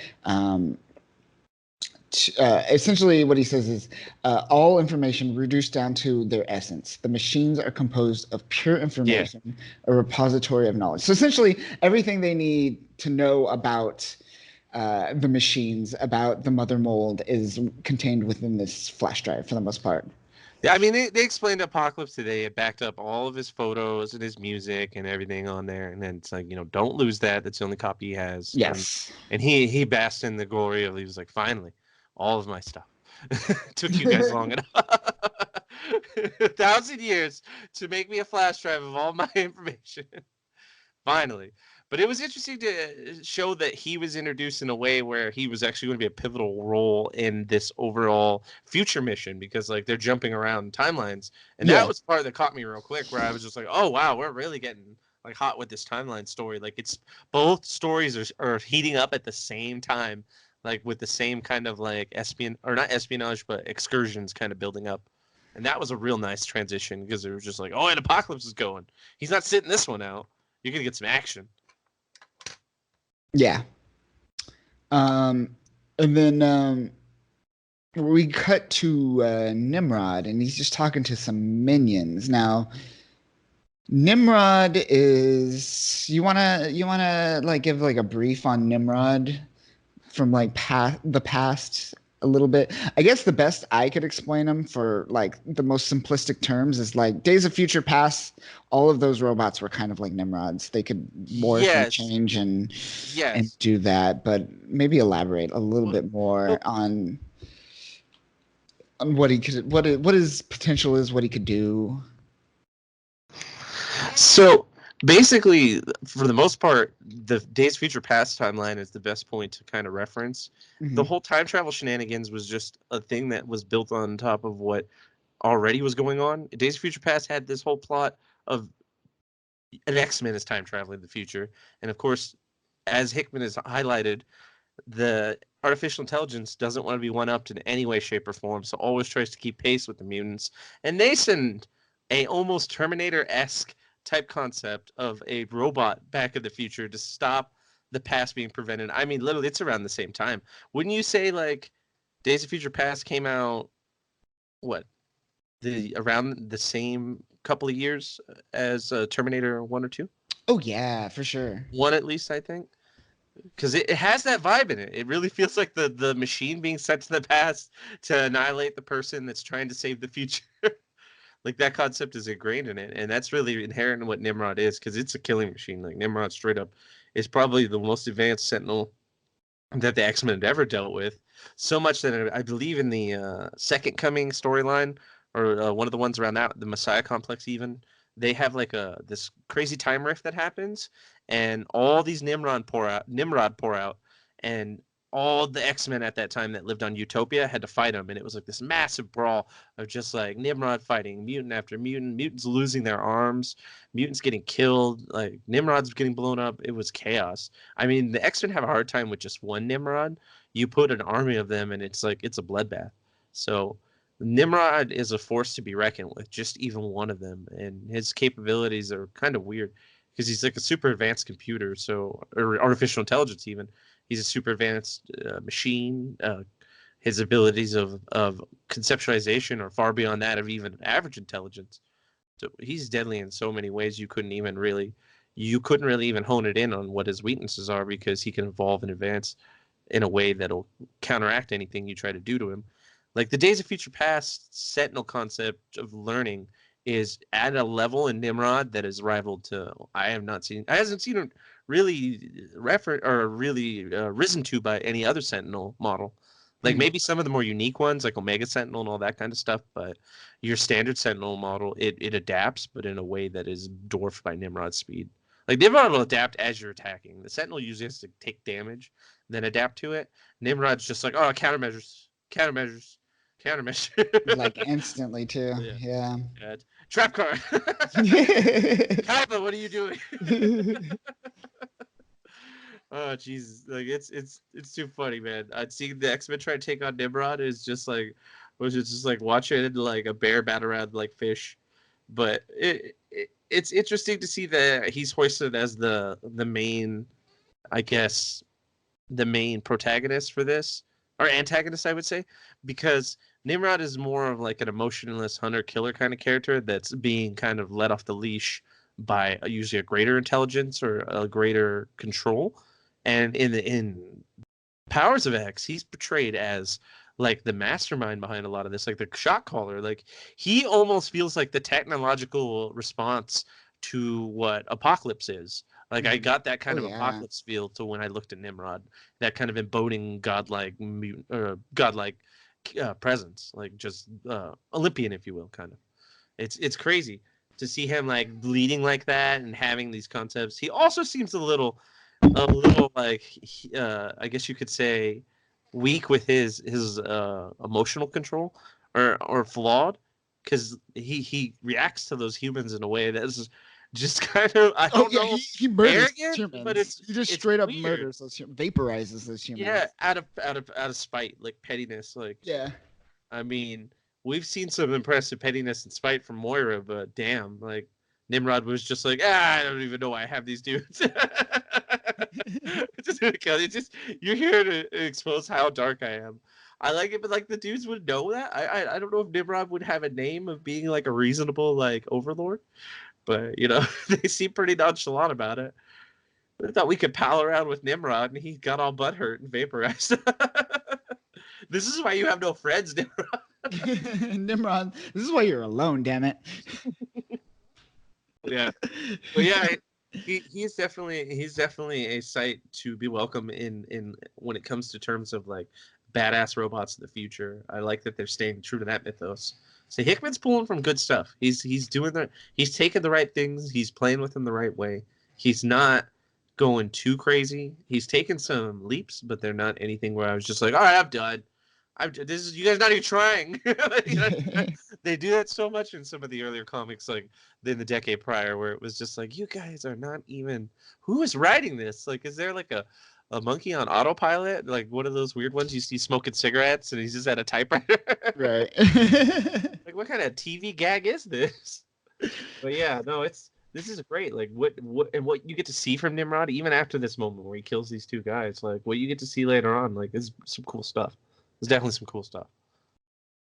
Essentially what he says is all information reduced down to their essence. The machines are composed of pure information, a repository of knowledge. So essentially everything they need to know about the machines, about the mother mold, is contained within this flash drive for the most part. Yeah, I mean, they explained Apocalypse today. It backed up all of his photos and his music and everything on there. And then it's like, don't lose that. That's the only copy he has. Yes. And he basked in the glory of, he was like, finally, all of my stuff. Took you guys long enough. 1,000 years to make me a flash drive of all my information. Finally. But it was interesting to show that he was introduced in a way where he was actually going to be a pivotal role in this overall future mission, because like they're jumping around timelines. And that was part that caught me real quick, where I was just like, oh, wow, we're really getting like hot with this timeline story. Like it's both stories are heating up at the same time, like with the same kind of like not espionage, but excursions kind of building up. And that was a real nice transition, because it was just like, oh, and Apocalypse is going. He's not sitting this one out. You're going to get some action. Yeah. And then we cut to Nimrod, and he's just talking to some minions. Now, Nimrod is, you wanna like give like a brief on Nimrod from like the past a little bit? I guess the best I could explain him for like the most simplistic terms is like Days of Future Past. All of those robots were kind of like Nimrods. They could morph and change and do that, but maybe elaborate a little bit more on what he could, what his potential is, what he could do. So basically, for the most part, the Days of Future Past timeline is the best point to kind of reference. Mm-hmm. The whole time travel shenanigans was just a thing that was built on top of what already was going on. Days of Future Past had this whole plot of an X-Men is time traveling in the future. And of course, as Hickman has highlighted, the artificial intelligence doesn't want to be one-upped in any way, shape, or form, so always tries to keep pace with the mutants. And they send a almost Terminator-esque type concept of a robot back in the future to stop the past being prevented. I mean, literally, it's around the same time. Wouldn't you say, like, Days of Future Past came out, around the same couple of years as Terminator 1 or 2? Oh, yeah, for sure. 1 at least, I think. Because it has that vibe in it. It really feels like the machine being sent to the past to annihilate the person that's trying to save the future. Like, that concept is ingrained in it, and that's really inherent in what Nimrod is, because it's a killing machine. Like, Nimrod, straight up, is probably the most advanced Sentinel that the X-Men had ever dealt with. So much that I believe in the Second Coming storyline, or one of the ones around that, the Messiah Complex even, they have like this crazy time rift that happens, and all these Nimrod pour out, and all the X-Men at that time that lived on Utopia had to fight him, and it was like this massive brawl of just like Nimrod fighting mutant after mutant, mutants losing their arms, mutants getting killed, like Nimrod's getting blown up. It was chaos. I mean, the X-Men have a hard time with just one Nimrod. You put an army of them, and it's like it's a bloodbath. So Nimrod is a force to be reckoned with, just even one of them, and his capabilities are kind of weird because he's like a super advanced computer, or artificial intelligence even. He's a super advanced machine. His abilities of conceptualization are far beyond that of even average intelligence. So he's deadly in so many ways. You couldn't really even hone it in on what his weaknesses are, because he can evolve and advance in a way that'll counteract anything you try to do to him. Like the Days of Future Past Sentinel concept of learning is at a level in Nimrod that is rivaled to I hasn't seen it really risen to by any other Sentinel model. Like maybe some of the more unique ones, like Omega Sentinel and all that kind of stuff, but your standard Sentinel model, it adapts, but in a way that is dwarfed by Nimrod's speed. Like Nimrod will adapt as you're attacking. The Sentinel usually has to take damage, then adapt to it. Nimrod's just like, oh, countermeasures. Countermeasures. Like instantly too. Yeah. Yeah. Trap card. Kaiba, what are you doing? Oh Jesus! Like it's too funny, man. I'd see the X-Men try to take on Nimrod is just like was just like watching like a bear bat around like fish. But it's interesting to see that he's hoisted as the main, I guess, the main protagonist for this, or antagonist, I would say, because Nimrod is more of like an emotionless hunter-killer kind of character that's being kind of let off the leash by usually a greater intelligence or a greater control. And in Powers of X, he's portrayed as like the mastermind behind a lot of this, like the shot caller. Like he almost feels like the technological response to what Apocalypse is. Like I got that kind of Apocalypse feel to when I looked at Nimrod, that kind of embodying godlike presence, like just Olympian, if you will, kind of. It's crazy to see him like leading like that and having these concepts. He also seems a little like I guess you could say weak with his emotional control or flawed, because he reacts to those humans in a way that's just kind of I don't know. He murders arrogant, humans. but he just it's straight up weird. murders those vaporizes those humans. Yeah, out of spite, like pettiness. Like I mean, we've seen some impressive pettiness and spite from Moira, but damn, like Nimrod was just like, I don't even know why I have these dudes. It's just you're here to expose how dark I am. I like it, but like the dudes would know that. I don't know if Nimrod would have a name of being like a reasonable like overlord, but you know they seem pretty nonchalant about it. I thought we could pal around with Nimrod, and he got all butthurt and vaporized. This is why you have no friends, Nimrod. Nimrod, this is why you're alone, damn it. Yeah, but yeah, he's definitely a sight to be welcome in when it comes to terms of like badass robots in the future. I like that they're staying true to that mythos. So Hickman's pulling from good stuff. He's taking the right things. He's playing with them the right way. He's not going too crazy. He's taken some leaps, but they're not anything where I was just like, all right, I'm done. You guys not even trying. They do that so much in some of the earlier comics, like in the decade prior, where it was just like, you guys are not even. Who is writing this? Like, is there like a monkey on autopilot? Like one of those weird ones you see smoking cigarettes and he's just at a typewriter. Right. Like, what kind of TV gag is this? But yeah, no, this is great. Like what you get to see from Nimrod, even after this moment where he kills these two guys, like what you get to see later on, like is some cool stuff. There's definitely some cool stuff.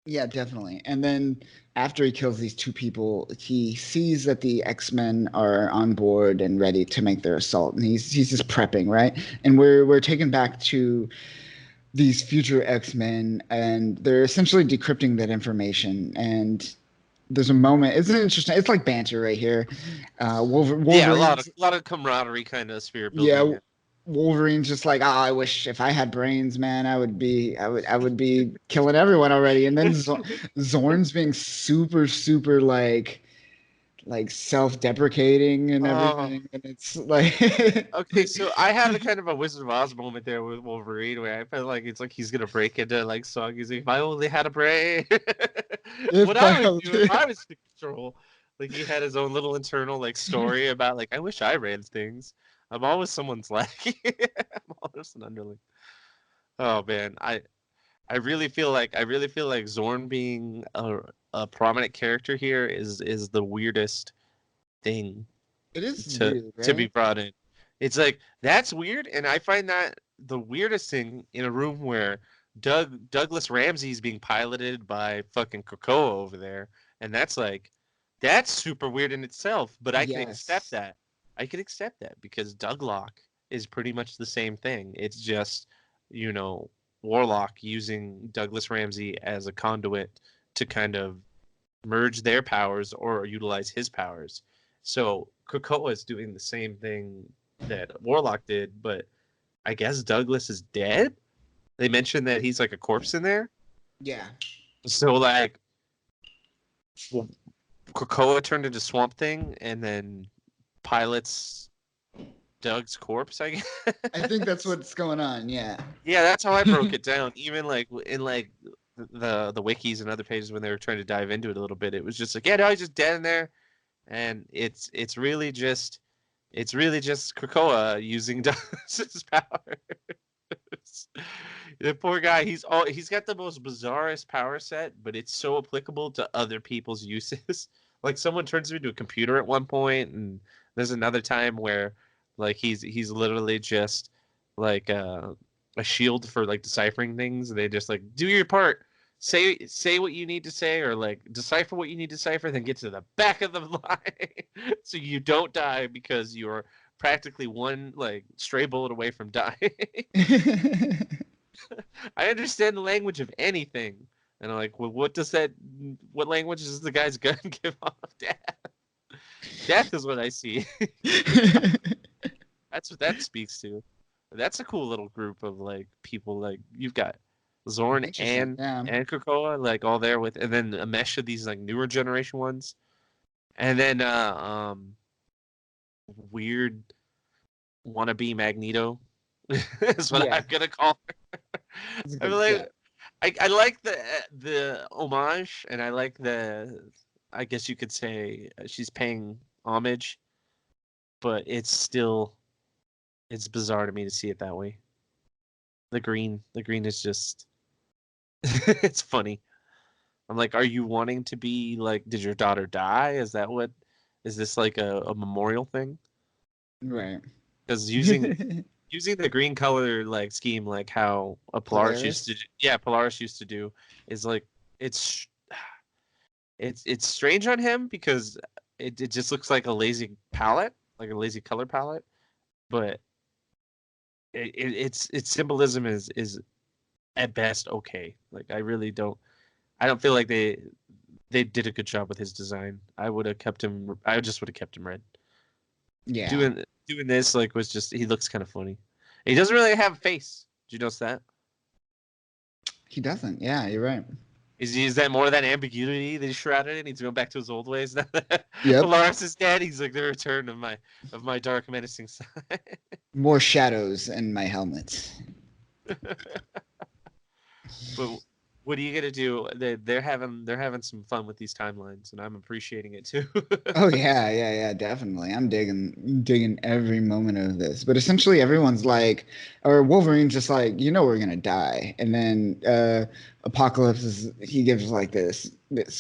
Yeah, definitely. And then after he kills these two people, he sees that the X-Men are on board and ready to make their assault, and he's just prepping, right? And we're taken back to these future X-Men, and they're essentially decrypting that information. And there's a moment. It's interesting. It's like banter right here. Wolverine. Yeah, a lot of camaraderie kind of spirit building. Yeah. Wolverine's just like, I wish if I had brains, man, I would be killing everyone already. And then Zorn's being super like self-deprecating and everything, and it's like okay, so I had a kind of a Wizard of Oz moment there with Wolverine where I felt like it's like he's gonna break into like song. He's like, if I only had a brain. What I would do if I was in control. Like he had his own little internal like story about like I wish I ran things. I'm always someone's like I'm always an underling. Oh man, I really feel like Zorn being a prominent character here is the weirdest thing. It is weird, right? To be brought in. It's like that's weird, and I find that the weirdest thing in a room where Douglas Ramsey's being piloted by fucking Krakoa over there, and that's super weird in itself. But I can accept that. I can accept that because Douglock is pretty much the same thing. It's just, you know, Warlock using Douglas Ramsey as a conduit to kind of merge their powers or utilize his powers. So Krakoa is doing the same thing that Warlock did, but I guess Douglas is dead. They mentioned that he's like a corpse in there. Yeah. So like, well, Krakoa turned into Swamp Thing and then pilots Doug's corpse, I guess. I think that's what's going on. Yeah. Yeah, that's how I broke it down. Even like in like the wikis and other pages when they were trying to dive into it a little bit. It was just like, yeah, no, he's just dead in there, and it's really just Krakoa using Dustin's powers. The poor guy, he's got the most bizarrest power set, but it's so applicable to other people's uses. Like someone turns him into a computer at one point, and there's another time where like he's literally just like a shield for like deciphering things. And they just like do your part, say what you need to say, or like decipher what you need to decipher, then get to the back of the line so you don't die because you're practically one like stray bullet away from dying. I understand the language of anything, and I'm like, well, what language does the guy's gun give off? Death is what I see. That's what that speaks to. That's a cool little group of like people. Like you've got Zorn and Krakoa, like all there with, and then a mesh of these like newer generation ones, and then weird wannabe Magneto is what I'm gonna call her. I like, I like the homage, and I like I guess you could say she's paying homage, but it's bizarre to me to see it that way. The green is just it's funny. I'm like, are you wanting to be like, did your daughter die? Is this like a memorial thing? Right. Because using the green color like scheme, like how a Polaris used to do, Polaris used to do, is like it's strange on him because it just looks like a lazy palette, like a lazy color palette, but its symbolism is at best okay. Like I don't feel like they did a good job with his design. I just would have kept him red. Yeah. Doing this like was just, he looks kind of funny. He doesn't really have a face. Did you notice that? He doesn't. Yeah, you're right. Is that more of that ambiguity that he's shrouded in? He's going back to his old ways now. Yep. Polaris is dead. He's like the return of my dark menacing side. More shadows in my helmet. But what are you gonna do? They're having some fun with these timelines, and I'm appreciating it too. Oh yeah, definitely. I'm digging every moment of this. But essentially, everyone's like, or Wolverine's just like, we're gonna die, and then Apocalypse he gives like this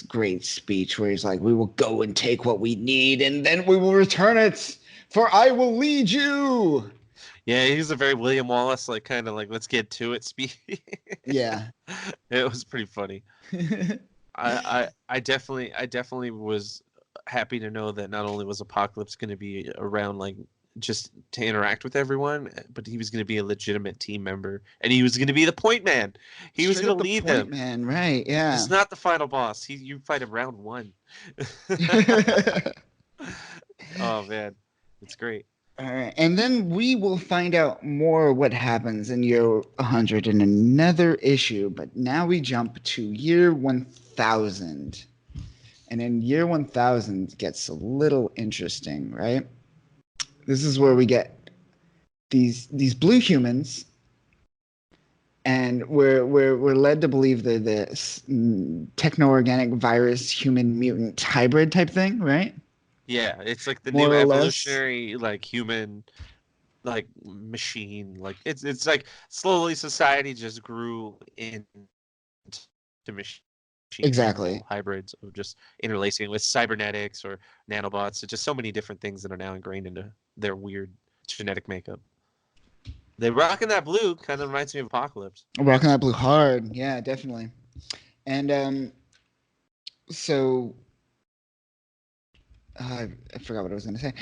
great speech where he's like, we will go and take what we need, and then we will return it, for I will lead you. Yeah, he's a very William Wallace, like kind of like let's get to it speech. Yeah, it was pretty funny. I definitely was happy to know that not only was Apocalypse going to be around, like just to interact with everyone, but he was going to be a legitimate team member, and he was going to be the point man. He was going to lead them. Man, right? Yeah. It's not the final boss. You fight him round one. Oh man, it's great. All right, and then we will find out more what happens in year 100 in another issue, but now we jump to year 1000. And in year 1000 gets a little interesting, right? This is where we get these blue humans, and we're led to believe they're this techno-organic virus human mutant hybrid type thing, right? Yeah, it's like the More new or less. evolutionary, like human, like machine. Like it's like slowly society just grew into machine. Exactly. Hybrids of just interlacing with cybernetics or nanobots. It's just so many different things that are now ingrained into their weird genetic makeup. They rocking that blue kind of reminds me of Apocalypse. Rocking that blue hard, yeah, definitely. And so. I forgot what I was going to say.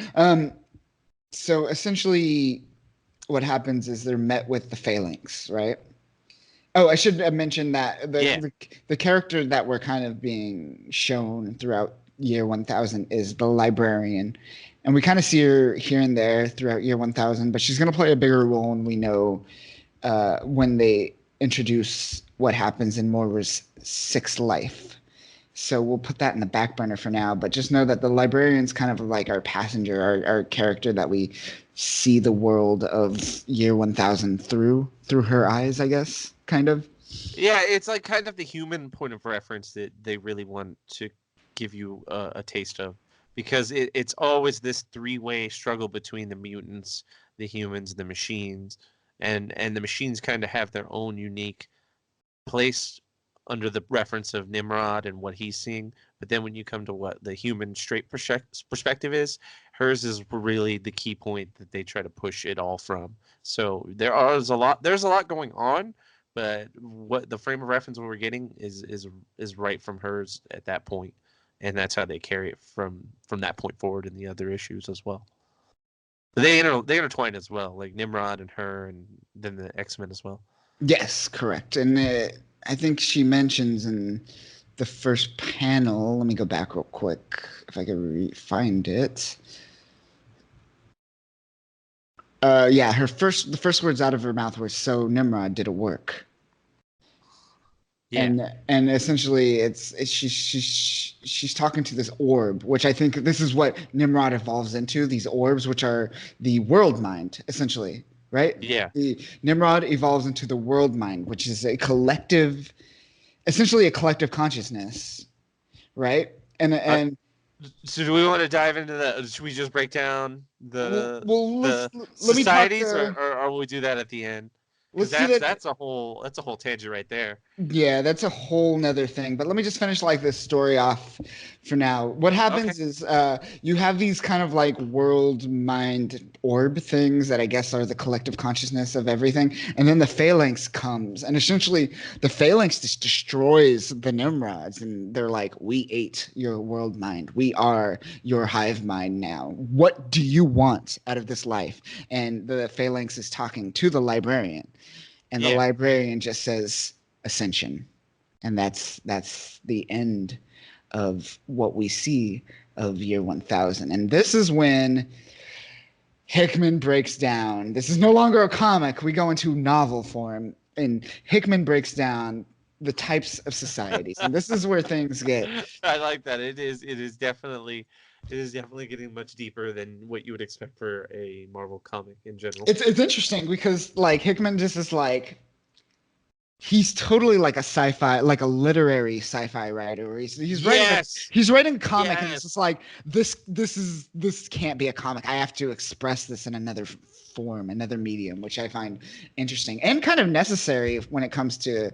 So essentially, what happens is they're met with the phalanx, right? Oh, I should have mentioned that the character that we're kind of being shown throughout year 1000 is the librarian, and we kind of see her here and there throughout year 1000, but she's going to play a bigger role, and we know when they introduce what happens in Moira's sixth life. So we'll put that in the back burner for now, but just know that the librarian's kind of like our passenger, our character that we see the world of year 1000 through her eyes, I guess, kind of. Yeah, it's like kind of the human point of reference that they really want to give you a taste of, because it's always this three-way struggle between the mutants, the humans, the machines, and the machines kind of have their own unique place under the reference of Nimrod and what he's seeing. But then when you come to what the human straight perspective is, hers is really the key point that they try to push it all from. So there's a lot going on, but what the frame of reference we're getting is right from hers at that point, and that's how they carry it from that point forward in the other issues as well. But they intertwine as well, like Nimrod and her, and then the X-Men as well. Yes, correct. And I think she mentions in the first panel. Let me go back real quick if I can find it. Yeah, the first words out of her mouth were, "So Nimrod, did it work?" Yeah. And essentially she's talking to this orb, which I think this is what Nimrod evolves into, these orbs, which are the world mind, essentially, right? Yeah. The Nimrod evolves into the world mind, which is essentially a collective consciousness, right? And so do we want to dive into that? Should we just break down the let me societies, talk, or will we do that at the end? let's Because do that. that's a whole tangent right there. Yeah, that's a whole nother thing. But let me just finish like this story off for now. What happens is you have these kind of like world mind orb things that I guess are the collective consciousness of everything. And then the phalanx comes. And essentially the phalanx just destroys the Nimrods. And they're like, "We ate your world mind. We are your hive mind now. What do you want out of this life?" And the phalanx is talking to the librarian. And the librarian just says, "Ascension," and that's the end of what we see of year 1000. And this is when Hickman breaks down. This is no longer a comic. We go into novel form, and Hickman breaks down the types of societies. And this is where things get. I like that. It is definitely getting much deeper than what you would expect for a Marvel comic in general. It's interesting because like Hickman just is like, he's totally like a sci-fi, like a literary sci-fi writer. Where he's writing he's writing a comic, and it's just like this can't be a comic. I have to express this in another form, another medium, which I find interesting and kind of necessary when it comes to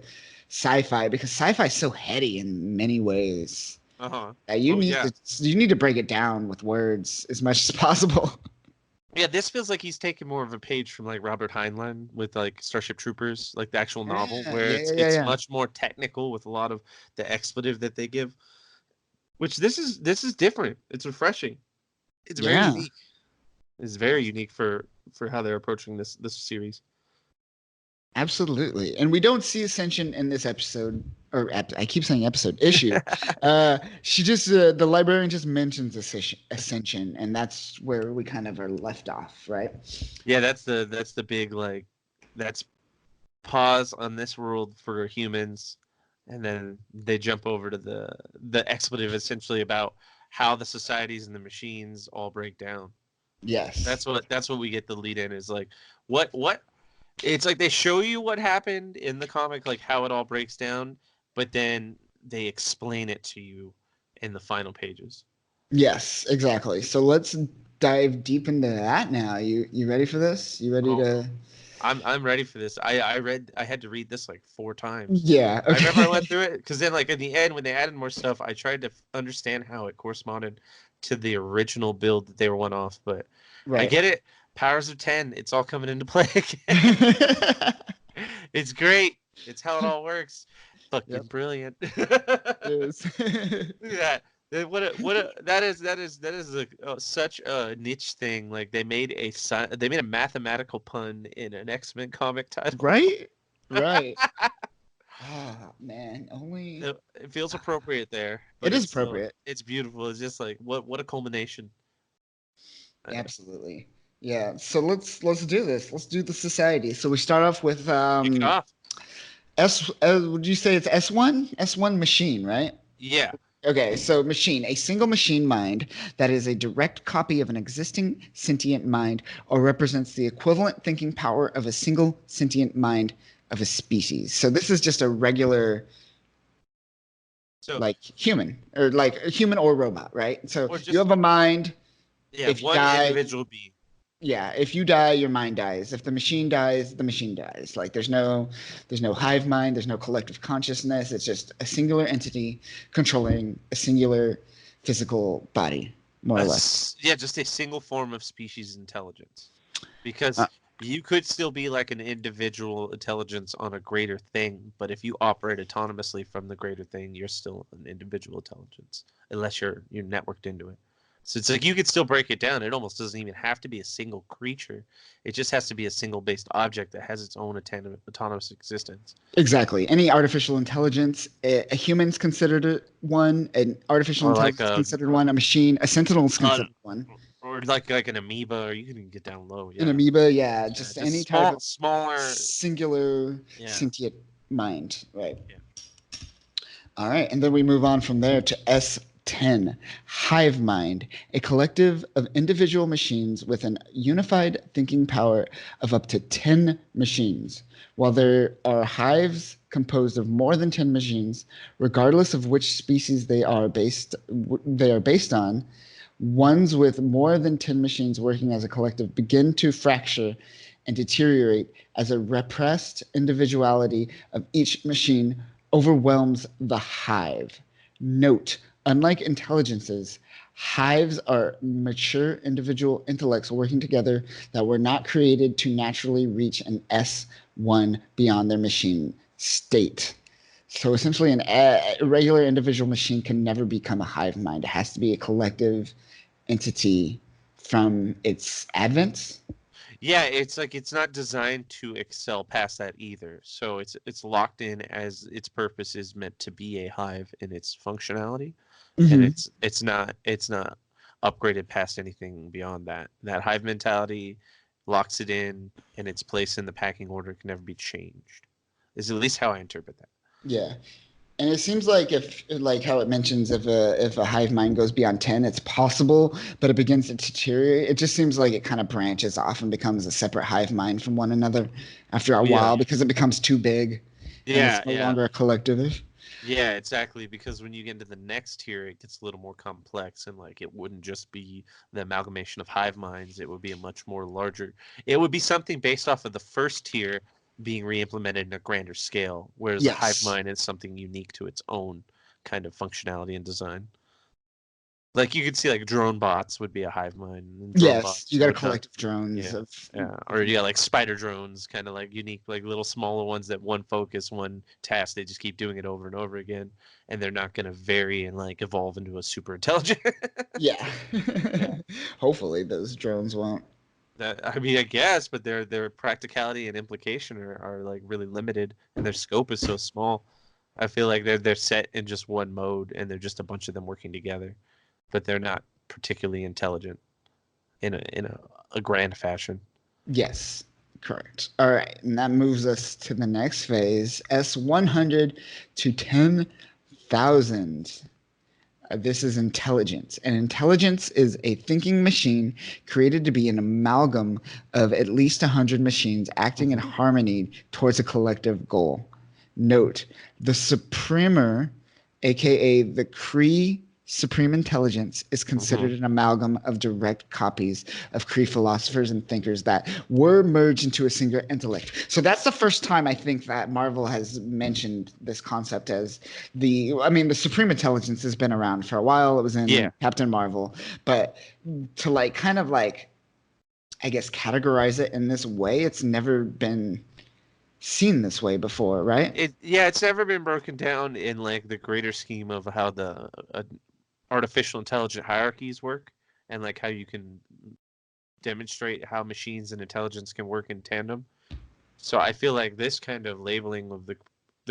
sci-fi, because sci-fi is so heady in many ways. You need to break it down with words as much as possible. Yeah, this feels like he's taking more of a page from like Robert Heinlein with like Starship Troopers, like the actual novel, where it's much more technical with a lot of the expletive that they give. Which this is different. It's refreshing. It's very unique. It's very unique for how they're approaching this series. Absolutely. And we don't see Ascension in this episode, or I keep saying episode, issue. She just, the librarian just mentions Ascension, and that's where we kind of are left off, right? Yeah, that's the big, like, that's pause on this world for humans, and then they jump over to the expletive essentially about how the societies and the machines all break down. Yes. That's what we get the lead in, is like, what it's like they show you what happened in the comic, like how it all breaks down, but then they explain it to you in the final pages. Yes, exactly. So let's dive deep into that now. You ready for this? You ready to? I'm ready for this. I had to read this like 4 times. Yeah. Okay. I remember I went through it because then like in the end when they added more stuff, I tried to understand how it corresponded to the original build that they were one off, but I get it. Powers of 10, it's all coming into play again. It's great. It's how it all works. Fucking brilliant. It is. Look at that. That is such a niche thing. Like they made a mathematical pun in an X-Men comic title. Right. Oh man, only it feels appropriate there. It is appropriate. It's beautiful. It's just like what a culmination. Absolutely. Yeah, so let's do this. Let's do the society. So we start off with Kick it off. Would you say it's S1? S1 machine, right? Yeah. Okay, so machine, a single machine mind that is a direct copy of an existing sentient mind or represents the equivalent thinking power of a single sentient mind of a species. So this is just a regular So like human or like a human or robot, right? So Or just- you have a mind. yeah, if you one die- individual being. Yeah, if you die, your mind dies. If the machine dies, the machine dies. Like there's no hive mind, there's no collective consciousness. It's just a singular entity controlling a singular physical body, more or less. Yeah, just a single form of species intelligence. Because Uh, you could still be like an individual intelligence on a greater thing, but if you operate autonomously from the greater thing, you're still an individual intelligence, unless you're networked into it. So it's like you could still break it down. It almost doesn't even have to be a single creature. It just has to be a single based object that has its own autonomous existence. Exactly. Any artificial intelligence, a human's considered one, an artificial Or like intelligence a- considered one, a machine, a sentinel's considered one. Or like an amoeba, or you can get down low. Yeah. An amoeba, yeah, Yeah, just any type of smaller. singular Yeah. sentient mind, right? Yeah. All right, and then we move on from there to S10, hive mind, a collective of individual machines with an unified thinking power of up to 10 machines. While there are hives composed of more than 10 machines, regardless of which species they are based on, ones with more than 10 machines working as a collective begin to fracture and deteriorate as a repressed individuality of each machine overwhelms the hive. Note, unlike intelligences, hives are mature individual intellects working together that were not created to naturally reach an S1 beyond their machine state. So essentially, a regular individual machine can never become a hive mind. It has to be a collective entity from its advent. Yeah, it's like it's not designed to excel past that either. So it's locked in as its purpose is meant to be a hive in its functionality, and it's not upgraded past anything beyond that. That hive mentality locks it in, and its place in the packing order can never be changed. Is at least how I interpret that. Yeah. And it seems like if, like how it mentions, if a hive mind goes beyond 10, it's possible, but it begins to deteriorate. It just seems like it kind of branches off and becomes a separate hive mind from one another after a while because it becomes too big. And Yeah, it's no longer a collective. Yeah, exactly. Because when you get into the next tier, it gets a little more complex, and like it wouldn't just be the amalgamation of hive minds. It would be a much more larger. It would be something based off of the first tier being re-implemented in a grander scale, whereas the hive mind is something unique to its own kind of functionality and design. Like you could see, like drone bots would be a hive mind. And drone bots You got a would not- collective drones. Or you got like spider drones, kind of like unique, like little smaller ones that one focus, one task. They just keep doing it over and over again, and they're not going to vary and like evolve into a super intelligent. Yeah. Hopefully those drones won't. I mean, I guess, but their practicality and implication are like really limited, and their scope is so small. I feel like they're set in just one mode, and they're just a bunch of them working together, but they're not particularly intelligent in a grand fashion. Yes, correct. All right, and that moves us to the next phase, S100 to 10,000. This is intelligence. And intelligence is a thinking machine created to be an amalgam of at least 100 machines acting in harmony towards a collective goal. Note, the Supremer, aka the Kree Supreme Intelligence, is considered an amalgam of direct copies of Kree philosophers and thinkers that were merged into a single intellect. So that's the first time I think that Marvel has mentioned this concept as the Supreme Intelligence has been around for a while. It was in Captain Marvel, but to like kind of like, I guess, categorize it in this way, it's never been seen this way before, right? It's never been broken down in like the greater scheme of how the artificial intelligent hierarchies work, and like how you can demonstrate how machines and intelligence can work in tandem. So I feel like this kind of labeling of the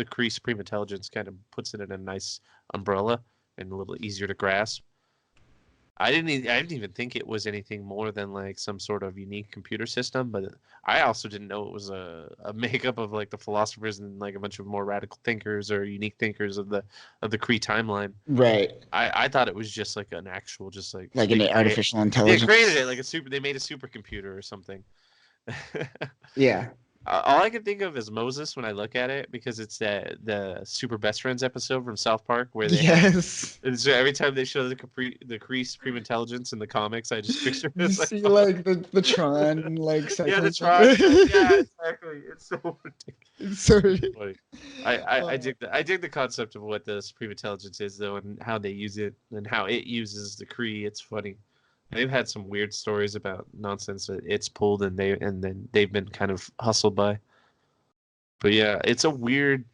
Kree Supreme Intelligence kind of puts it in a nice umbrella and a little easier to grasp. I didn't even think it was anything more than like some sort of unique computer system, but I also didn't know it was a makeup of like the philosophers and like a bunch of more radical thinkers or unique thinkers of the Kree timeline. Right. I thought it was just like an actual, just like an artificial intelligence. They created it like they made a supercomputer or something. Yeah. All I can think of is Moses when I look at it because it's the Super Best Friends episode from South Park where they have. Yes. And so every time they show the Kree Supreme Intelligence in the comics, I just picture it You as like, see like the Tron like yeah, the cycles. Tron. Yeah, exactly. It's so ridiculous. It's so Like, I dig the concept of what the Supreme Intelligence is though, and how they use it, and how it uses the Kree. It's funny. They've had some weird stories about nonsense that it's pulled, and then they've been kind of hustled by. But yeah, it's a weird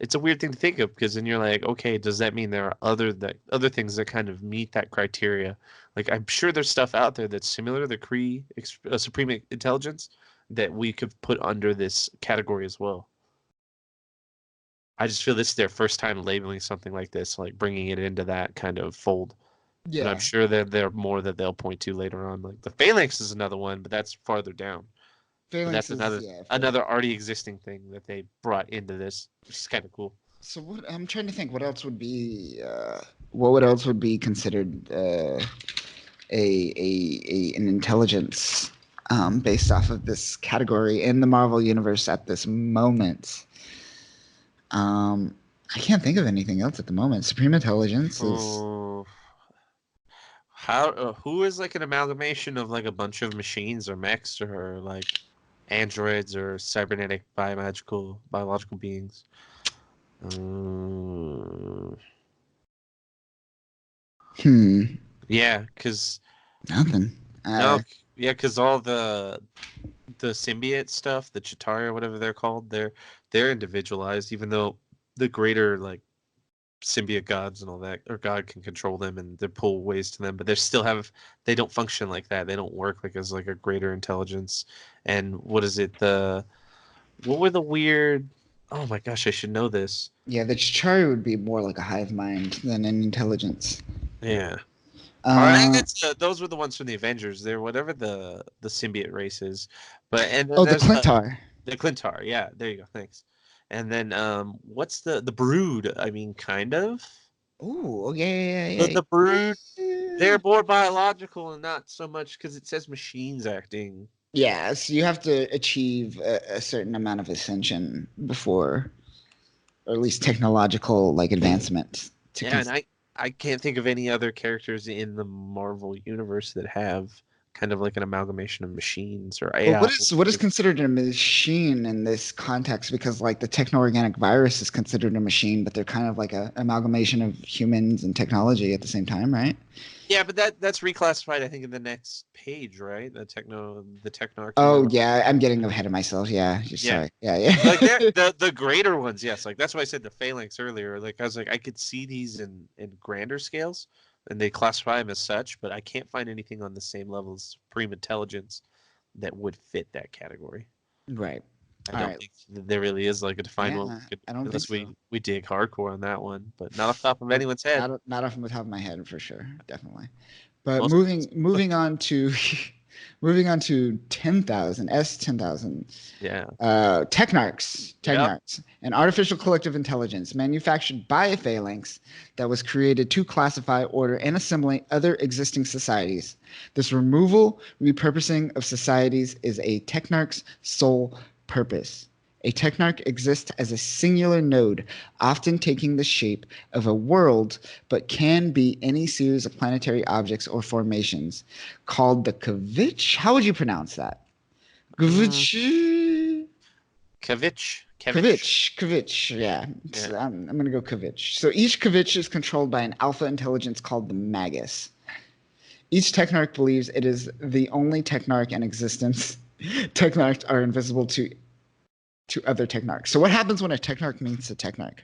thing to think of because then you're like, okay, does that mean there are other things that kind of meet that criteria? Like I'm sure there's stuff out there that's similar to the Kree Supreme Intelligence that we could put under this category as well. I just feel this is their first time labeling something like this, like bringing it into that kind of fold. But I'm sure that there are more that they'll point to later on. Like the Phalanx is another one, but that's farther down. But that's another already existing thing that they brought into this, which is kind of cool. So what I'm trying to think, what else would be what else would be considered an intelligence based off of this category in the Marvel universe at this moment? I can't think of anything else at the moment. Supreme Intelligence is. Who is like an amalgamation of like a bunch of machines or mechs or like androids or cybernetic biological beings? Yeah, because nothing. because all the symbiote stuff, the Chitauri or whatever they're called, they're individualized, even though the greater like symbiote gods and all that, or God can control them and they pull ways to them, but they don't function like that. They don't work like as like a greater intelligence. And what is it? What were the weird? Oh my gosh, I should know this. Yeah, the Chitauri would be more like a hive mind than an intelligence. Yeah. I think those were the ones from the Avengers. They're whatever the symbiote race is, but and then the Clintar. The Clintar, yeah. There you go. Thanks. And then what's the Brood? I mean, kind of. Oh, yeah. The Brood, they're more biological and not so much because it says machines acting. Yeah, so you have to achieve a certain amount of ascension before, or at least technological like advancement. And I can't think of any other characters in the Marvel universe that have kind of like an amalgamation of machines or AI. Well, what is considered a machine in this context? Because like the techno-organic virus is considered a machine, but they're kind of like a amalgamation of humans and technology at the same time, right? Yeah, but that's reclassified, I think, in the next page, right? The Technarch. Oh yeah, I'm getting ahead of myself. Yeah, sorry. Yeah. Like the greater ones, yes. Like that's why I said the Phalanx earlier. Like I was like, I could see these in grander scales, and they classify them as such, but I can't find anything on the same level as Supreme Intelligence that would fit that category. Right. I don't think there really is like a defined one. I don't unless think so. we dig hardcore on that one, but not off the top of anyone's head. Not off the top of my head for sure, definitely. But moving on to 10,000 S10,000. Yeah. Technarchs, an artificial collective intelligence manufactured by a phalanx that was created to classify, order, and assimilate other existing societies. This repurposing of societies is a Technarch's sole purpose. A Technarch exists as a singular node, often taking the shape of a world, but can be any series of planetary objects or formations, called the Kavich. How would you pronounce that? Kavich. Yeah. So I'm going to go Kavich. So each Kavich is controlled by an alpha intelligence called the Magus. Each Technarch believes it is the only Technarch in existence. Technarchs are invisible to other Technarchs. So what happens when a Technarch meets a Technarch?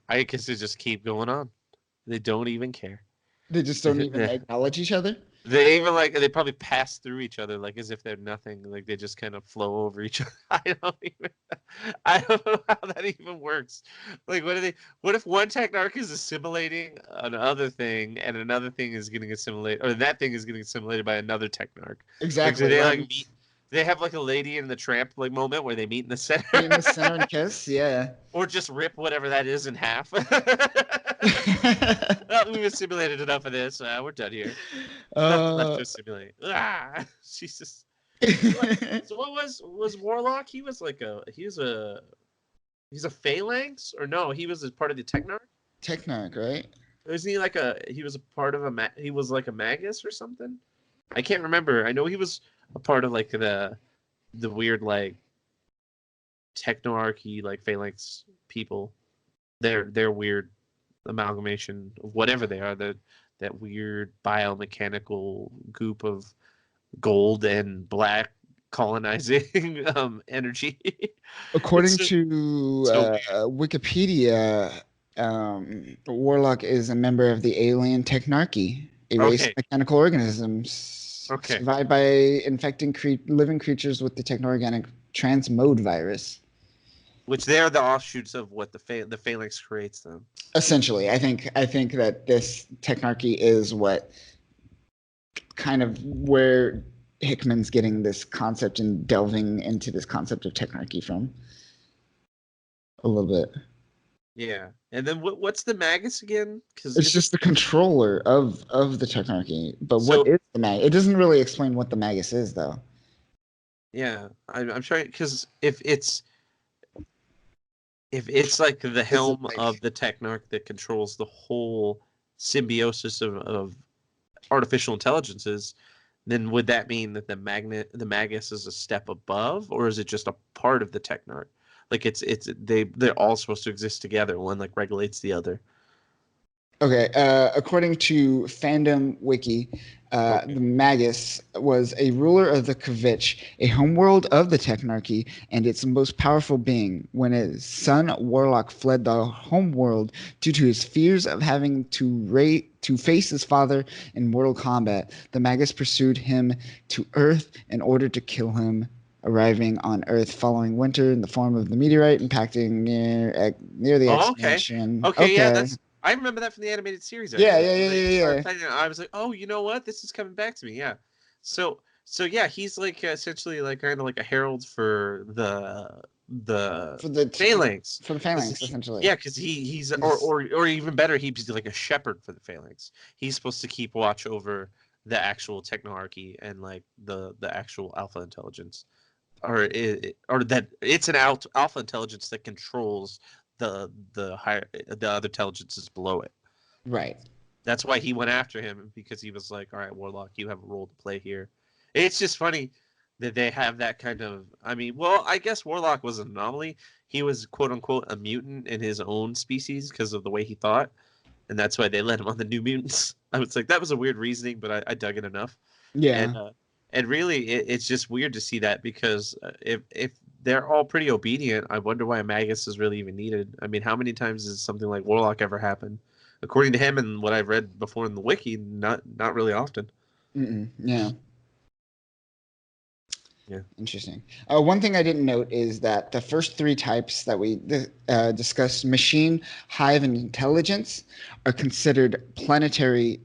I guess they just keep going on. They don't even care. They just don't even acknowledge each other? They even they probably pass through each other like as if they're nothing. Like they just kind of flow over each other. I don't know how that even works. Like what if one Technarch is assimilating another thing and another thing is getting assimilated, or that thing is getting assimilated by another Technarch? Exactly. Like, meet? They have like a Lady in the Tramp like moment where they meet in the center. In the center and kiss, yeah. Or just rip whatever that is in half. Well, we've assimilated enough of this. We're done here. Nothing left to assimilate. Jesus. So what was Warlock? He's a phalanx, or no? He was a part of the Technarch. Technarch, right? Isn't he he was a part of he was like a magus or something? I can't remember. I know he was a part of like the weird like technoarchy like phalanx people. They're weird amalgamation of whatever they are. That weird biomechanical goop of gold and black colonizing energy. According It's to so Wikipedia, Warlock is a member of the alien Technarchy, a race of okay. mechanical organisms Okay. survived by infecting living creatures with the techno-organic transmode virus. Which they're the offshoots of what the phalanx creates them. Essentially, I think that this Technarchy is what kind of where Hickman's getting this concept and delving into this concept of Technarchy from a little bit. Yeah. And then what's the magus again? Because It's just the controller of the Technarchy. But So- what is the mag? It doesn't really explain what the magus is, though. yeah, I'm trying because if it's like the helm like- of the Technarch that controls the whole symbiosis of artificial intelligences, then would that mean that the magus is a step above, or is it just a part of the Technarch? Like they're all supposed to exist together. One like regulates the other. Okay, according to Fandom Wiki, Okay. the Magus was a ruler of the Kvitch, a homeworld of the Technarchy, and its most powerful being. When his son Warlock fled the homeworld due to his fears of having to face his father in mortal combat, the Magus pursued him to Earth in order to kill him. Arriving on Earth following winter in the form of the meteorite impacting near the Oh, okay. expansion. Okay, yeah, I remember that from the animated series. Yeah, actually. yeah, When yeah, they yeah, started yeah. fighting it, I was like, oh, you know what? This is coming back to me. Yeah. So yeah, he's like essentially like kind of like a herald for the For the phalanx. For the phalanx, essentially. Yeah, because he's or even better, he's like a shepherd for the phalanx. He's supposed to keep watch over the actual technarchy and like the actual alpha intelligence, or that it's an alpha intelligence that controls the other intelligences below it. Right. That's why he went after him, because he was like, all right, Warlock, you have a role to play here. It's just funny that they have that kind of, I mean, well, I guess Warlock was an anomaly. He was quote unquote a mutant in his own species because of the way he thought, and that's why they let him on the New Mutants. I was like, that was a weird reasoning, but I dug it enough. Yeah. And really, it's just weird to see that, because if they're all pretty obedient, I wonder why a Magus is really even needed. I mean, how many times has something like Warlock ever happened? According to him and what I've read before in the wiki, not really often. Yeah. Yeah. Interesting. One thing I didn't note is that the first three types that we discussed, machine, hive, and intelligence, are considered planetary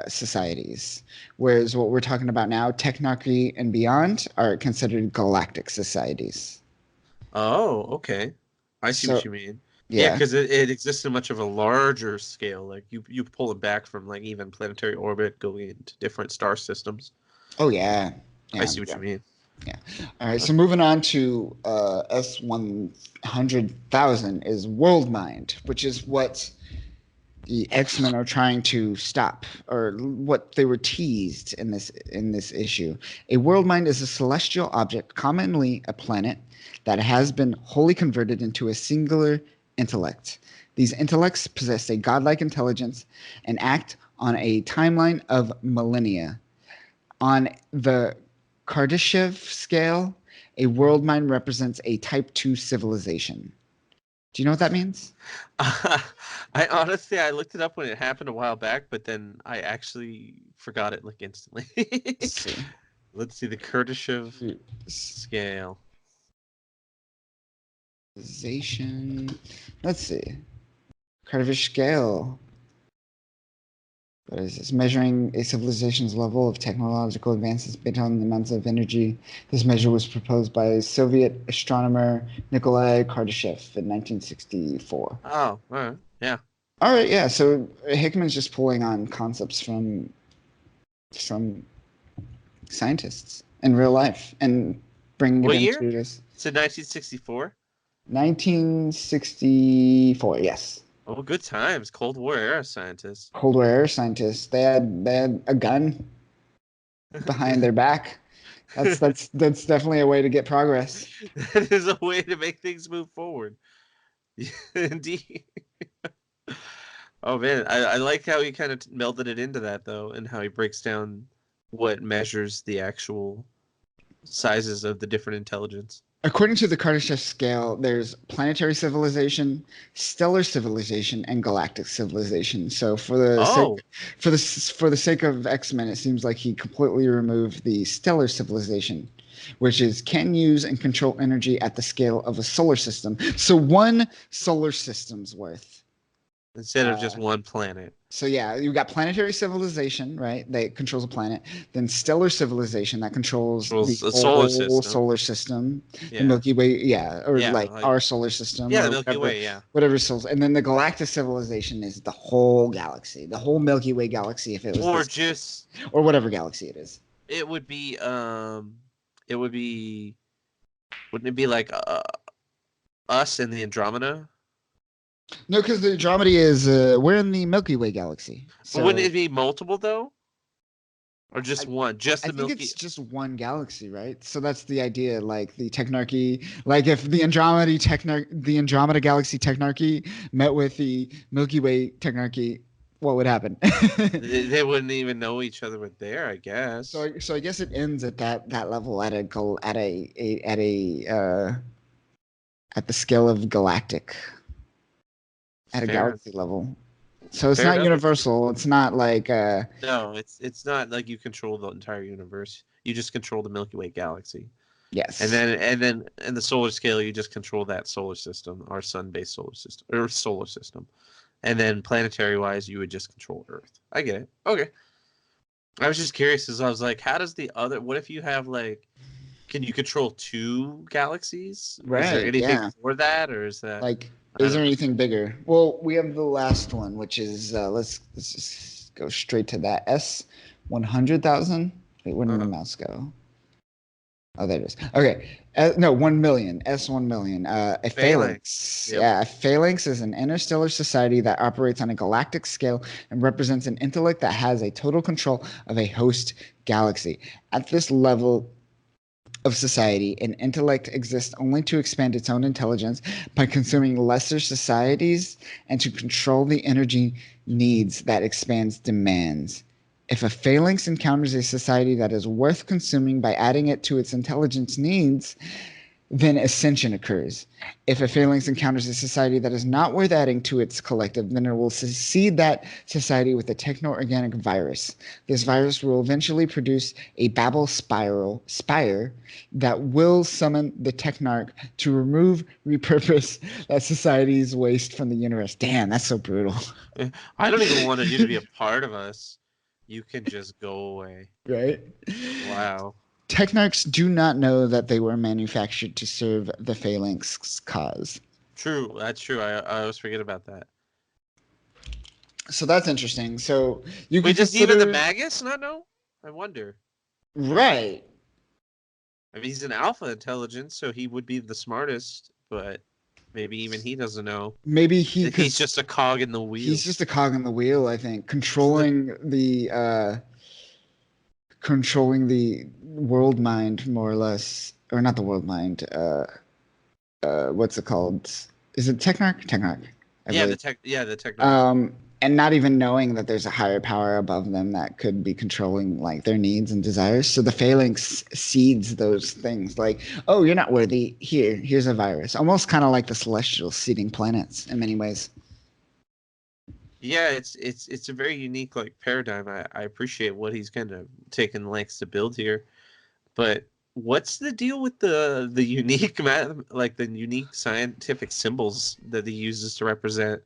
societies, whereas what we're talking about now, technarchy and beyond, are considered galactic societies. Oh, okay. I see what you mean. Yeah, because it exists in much of a larger scale. Like you pull it back from like even planetary orbit, going into different star systems. Oh yeah. I see what you mean. Yeah. All right. So moving on to S-100,000 is Worldmind, which is what the X-Men are trying to stop, or what they were teased in this issue. A Worldmind is a celestial object, commonly a planet, that has been wholly converted into a singular intellect. These intellects possess a godlike intelligence and act on a timeline of millennia. On the Kardashev scale, a world mind represents a Type 2 civilization. Do you know what that means? I honestly, I looked it up when it happened a while back, but then I actually forgot it like instantly. Let's see the Kardashev scale. Let's see. Kardashev scale. What is this? Measuring a civilization's level of technological advances based on the amounts of energy. This measure was proposed by Soviet astronomer Nikolai Kardashev in 1964. Oh, all right. Yeah. All right, yeah. So Hickman's just pulling on concepts from scientists. in real life and bringing What it year? into this. It's in 1964. 1964, yes. Oh, good times. Cold War era scientists. Cold War era scientists. They had a gun behind their back. That's definitely a way to get progress. That is a way to make things move forward. Indeed. Oh man, I like how he kind of melded it into that though, and how he breaks down what measures the actual sizes of the different intelligence. According to the Kardashev scale, there's planetary civilization, stellar civilization, and galactic civilization. So Oh, for the sake of X-Men, it seems like he completely removed the stellar civilization, which is can use and control energy at the scale of a solar system. So one solar system's worth. instead of just one planet. So yeah, you've got planetary civilization, right? That controls a planet. Then stellar civilization that controls Controls the a solar whole system. solar system. Yeah. The Milky Way, yeah, or Yeah, like like- our solar system. Yeah, or the Milky whatever, Way, yeah. whatever solar. And then the galactic civilization is the whole galaxy, the whole Milky Way galaxy, if it was Or this- just or whatever galaxy it is. it would be wouldn't it be like us in the Andromeda? No, because the Andromeda is we're in the Milky Way galaxy. So Wouldn't it be multiple though? Or just one? Just I the think Milky it's just one galaxy, right? So that's the idea. Like the Technarchy, like if the Andromeda Galaxy Technarchy met with the Milky Way Technarchy, what would happen? they wouldn't even know each other were there, I guess. So I guess it ends at that level at the scale of galactic, at a Fair. galaxy level. So it's Fair not enough. universal. It's not like No, it's not like you control the entire universe. You just control the Milky Way galaxy. yes. And then in the solar scale, you just control that solar system, our sun-based solar system or solar system. And then planetary wise, you would just control Earth. I get it. Okay. I was just curious because I was like, how does the other? What if you have like, can you control two galaxies? Is Right, there anything yeah. for that, or is that Like, I is don't there know. anything bigger? Well, we have the last one, which is let's just go straight to that S 100,000. Wait, where did my Uh-huh. mouse go? Oh, there it is. Okay, no, 1,000,000. S 1,000,000. A phalanx. Yep. Yeah, a phalanx is an interstellar society that operates on a galactic scale and represents an intellect that has a total control of a host galaxy. At this level of society, an intellect exists only to expand its own intelligence by consuming lesser societies and to control the energy needs that expands demands. If a phalanx encounters a society that is worth consuming by adding it to its intelligence needs, then ascension occurs. If a phalanx encounters a society that is not worth adding to its collective, then it will succeed that society with a techno-organic virus. This virus will eventually produce a Babel spire that will summon the Technarch to repurpose that society's waste from the universe. Damn, that's so brutal. I don't even want you to be a part of us. You can just go away. Right? Wow. Technarchs do not know that they were manufactured to serve the phalanx's cause. True. That's true. I always forget about that. So that's interesting. So you Wait, can does even the consider- Magus not know? I wonder. right? I mean, he's an alpha intelligence, so he would be the smartest, but maybe even he doesn't know. Maybe He's just a cog in the wheel. he's just a cog in the wheel. I think controlling the world mind more or less, or not the world mind. What's it called? Is it Technarch? Technarch. I yeah, believe. the technology. And not even knowing that there's a higher power above them that could be controlling like their needs and desires. So the phalanx seeds those things like, oh, you're not worthy. Here's a virus. Almost kind of like the Celestials seeding planets in many ways. Yeah, it's a very unique like paradigm. I appreciate what he's kind of taken lengths to build here, but what's the deal with the unique the unique scientific symbols that he uses to represent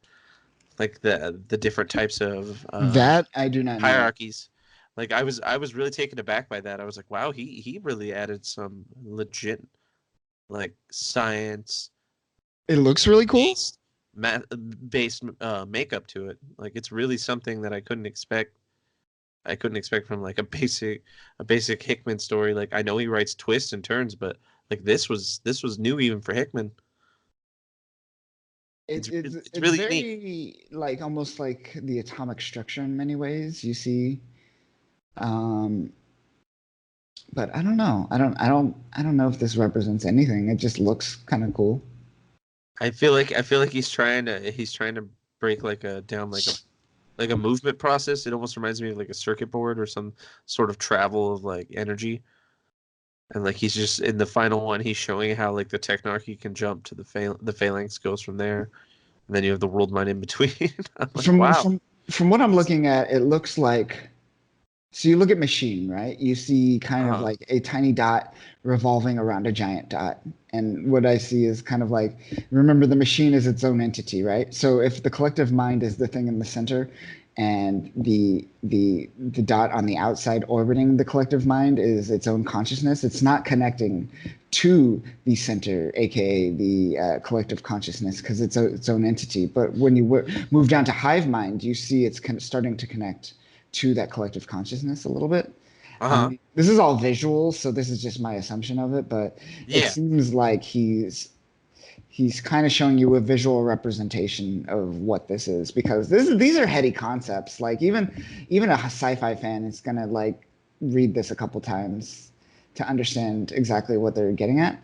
like the different types of That I do not know. hierarchies? Like I was really taken aback by that. I was like, wow, he really added some legit like science It looks really cool. based based makeup to it. Like it's really something that I couldn't expect I couldn't expect from like a basic Hickman story. Like I know he writes twists and turns, but like this was new even for Hickman. It, It's it's it's it's really unique. very like almost like the atomic structure in many ways. You see, um, but I don't know. I don't know if this represents anything. It just looks kind of cool. I feel like he's trying to break like a down like a movement process. It almost reminds me of like a circuit board or some sort of travel of like energy. And like he's just in the final one, he's showing how like the Technarchy can jump to the Phalanx goes from there, and then you have the World Mind in between. I'm like, From wow. from from what I'm looking at, it looks like so you look at machine, right? You see kind of Uh-huh. like a tiny dot revolving around a giant dot. And what I see is kind of like remember the machine is its own entity, right? So if the collective mind is the thing in the center and the dot on the outside orbiting the collective mind is its own consciousness, it's not connecting to the center, aka the collective consciousness, because it's its own entity. But when you move down to hive mind, you see it's kind of starting to connect to that collective consciousness a little bit. Uh-huh. This is all visual, so this is just my assumption of it, but it Yeah. seems like he's kind of showing you a visual representation of what this is because these are heady concepts. Like even a sci-fi fan is gonna like read this a couple times to understand exactly what they're getting at.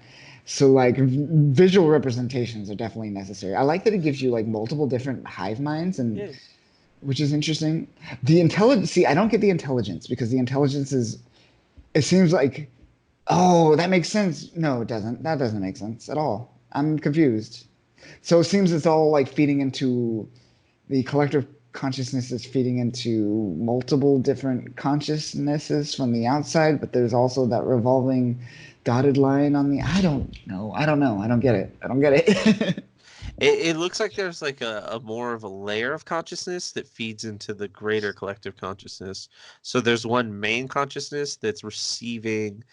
So like visual representations are definitely necessary. I like that it gives you like multiple different hive minds and Yeah. which is interesting. The intelligence, see, I don't get the intelligence because the intelligence is, it seems like, oh, that makes sense. No, it doesn't. That doesn't make sense at all. I'm confused. So it seems it's all like feeding into the collective consciousness is feeding into multiple different consciousnesses from the outside, but there's also that revolving dotted line on the, I don't know. I don't know. I don't get it. I don't get it. It looks like there's like a more of a layer of consciousness that feeds into the greater collective consciousness. So there's one main consciousness that's receiving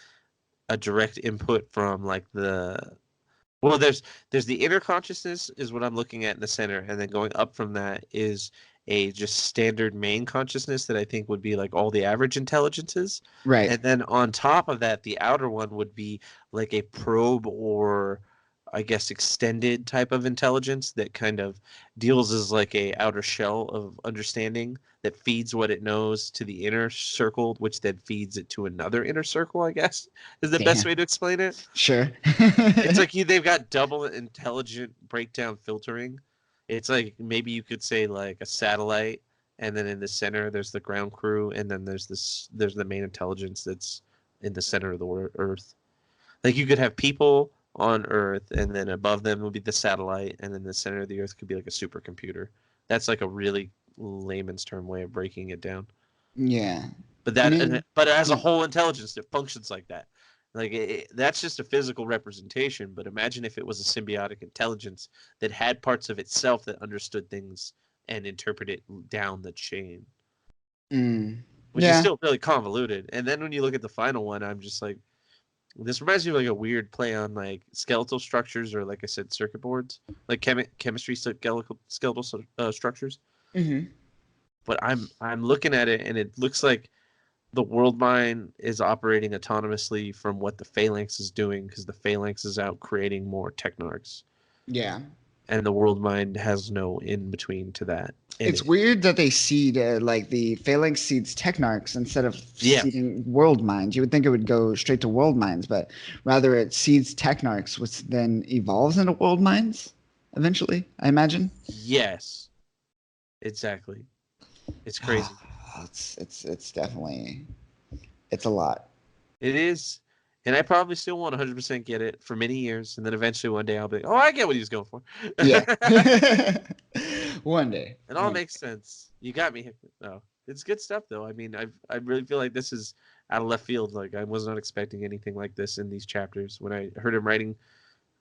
a direct input from like well, there's the inner consciousness is what I'm looking at in the center, and then going up from that is a just standard main consciousness that I think would be like all the average intelligences. Right. And then on top of that, the outer one would be like a probe or I guess extended type of intelligence that kind of deals as like a outer shell of understanding that feeds what it knows to the inner circle, which then feeds it to another inner circle, I guess is the best Damn. way to explain it. Sure. It's like they've got double intelligent breakdown filtering. It's like maybe you could say like a satellite, and then in the center there's the ground crew, and then there's the main intelligence that's in the center of the Earth. Like you could have people on Earth, and then above them would be the satellite, and then the center of the Earth could be like a supercomputer. That's like a really layman's term way of breaking it down. Yeah. But I that, mean, but as a yeah. whole intelligence, it functions like that. Like that's just a physical representation. But imagine if it was a symbiotic intelligence that had parts of itself that understood things and interpreted down the chain, Mm. which is Yeah. still really convoluted. And then when you look at the final one, I'm just like, this reminds me of like a weird play on like skeletal structures or like I said, circuit boards, like chemistry skeletal structures. Hmm. But I'm looking at it and it looks like the world mind is operating autonomously from what the phalanx is doing because the phalanx is out creating more technarchs Yeah. and the world mind has no in between to that in It's it. weird that they seed like the Phalanx seeds Technarchs instead of Yeah. seeding World Minds. You would think it would go straight to World Minds, but rather it seeds Technarchs, which then evolves into World Minds eventually, I imagine. Yes, exactly. It's crazy. It's definitely it's a lot. It is. And I probably still won't 100% get it for many years. And then eventually one day I'll be like, oh, I get what he was going for. Yeah. One day. It all makes sense. You got me. No, it's good stuff though. I mean, I really feel like this is out of left field. Like I was not expecting anything like this in these chapters. When I heard him writing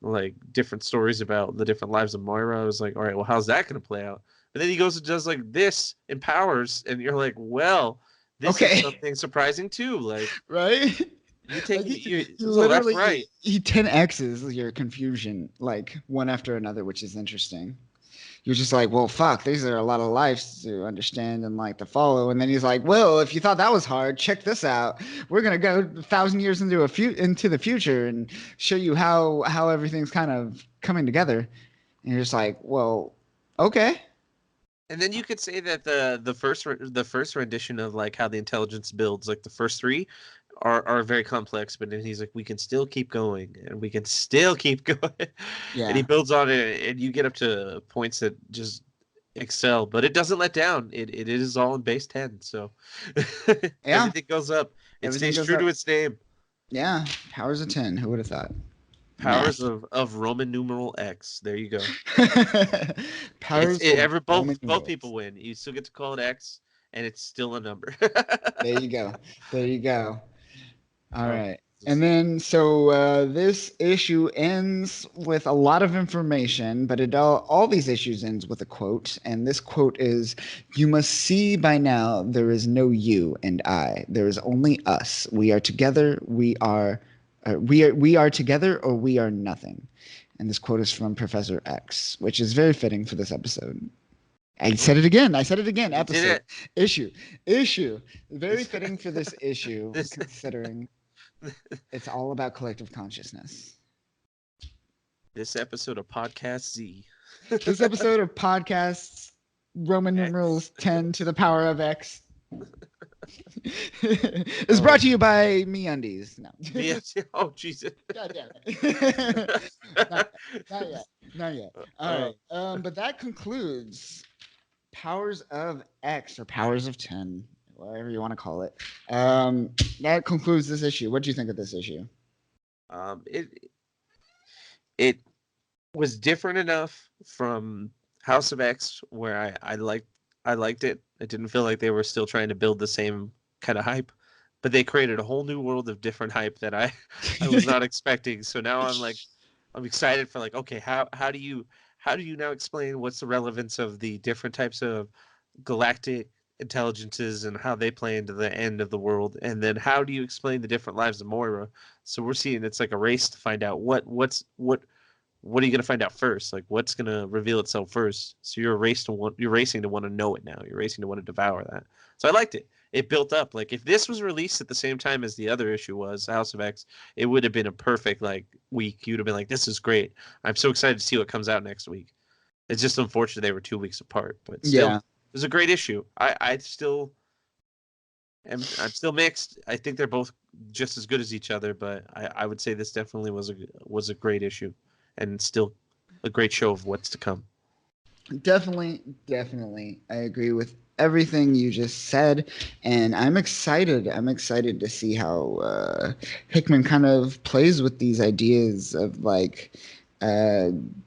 like different stories about the different lives of Moira, I was like, all right, well, how's that going to play out? And then he goes and does like this in Powers, and you're like, well, this is Okay. something surprising too. Like Right? you take Like you he it's a left literally right. he 10x's your confusion like one after another, which is interesting. you're just like, well, fuck, these are a lot of lives to understand and like to follow. And then he's like, well, if you thought that was hard, check this out. We're gonna go 1,000 years into the future and show you how everything's kind of coming together. And you're just like, well, okay. And then you could say that the first rendition of like how the intelligence builds, like the first three, are very complex. But then he's like, we can still keep going, and we can still keep going. Yeah. And he builds on it, and you get up to points that just excel. But it doesn't let down. It is all in base 10, so everything goes up. It Everything stays goes true up. to its name. Yeah, powers of 10. Who would have thought? Powers of Roman numeral X. There you go. Powers. Both people win. You still get to call it X, and it's still a number. There you go. There you go. All right. And then, so this issue ends with a lot of information, but all these issues ends with a quote. And this quote is, "You must see by now there is no you and I. There is only us. We are together. We are together, or we are nothing." And this quote is from Professor X, which is very fitting for this episode. I said it again. Episode. Issue. Very fitting for this issue, considering it's all about collective consciousness. This episode of Podcast Z. This episode of podcasts, Roman numerals 10 to the power of X, is brought to you by MeUndies. No. Oh, Jesus. God damn it. Not yet. All right. But that concludes Powers of X, or Powers of 10, whatever you want to call it. That concludes this issue. What do you think of this issue? It was different enough from House of X where I liked it. I didn't feel like they were still trying to build the same kind of hype, but they created a whole new world of different hype that I was not expecting. So now I'm excited for like, okay, how do you now explain what's the relevance of the different types of galactic intelligences and how they play into the end of the world, and then how do you explain the different lives of Moira? So we're seeing it's like a race to find out what are you going to find out first? Like, what's going to reveal itself first? So you're racing to want to know it now. You're racing to want to devour that. So I liked it. It built up. Like, if this was released at the same time as the other issue was, House of X, it would have been a perfect, like, week. You'd have been like, this is great. I'm so excited to see what comes out next week. It's just unfortunate they were 2 weeks apart. But still, Yeah. it was a great issue. I'm still mixed. I think they're both just as good as each other, but I would say this definitely was a great issue. And still a great show of what's to come. Definitely. I agree with everything you just said, and I'm excited. I'm excited to see how Hickman kind of plays with these ideas of like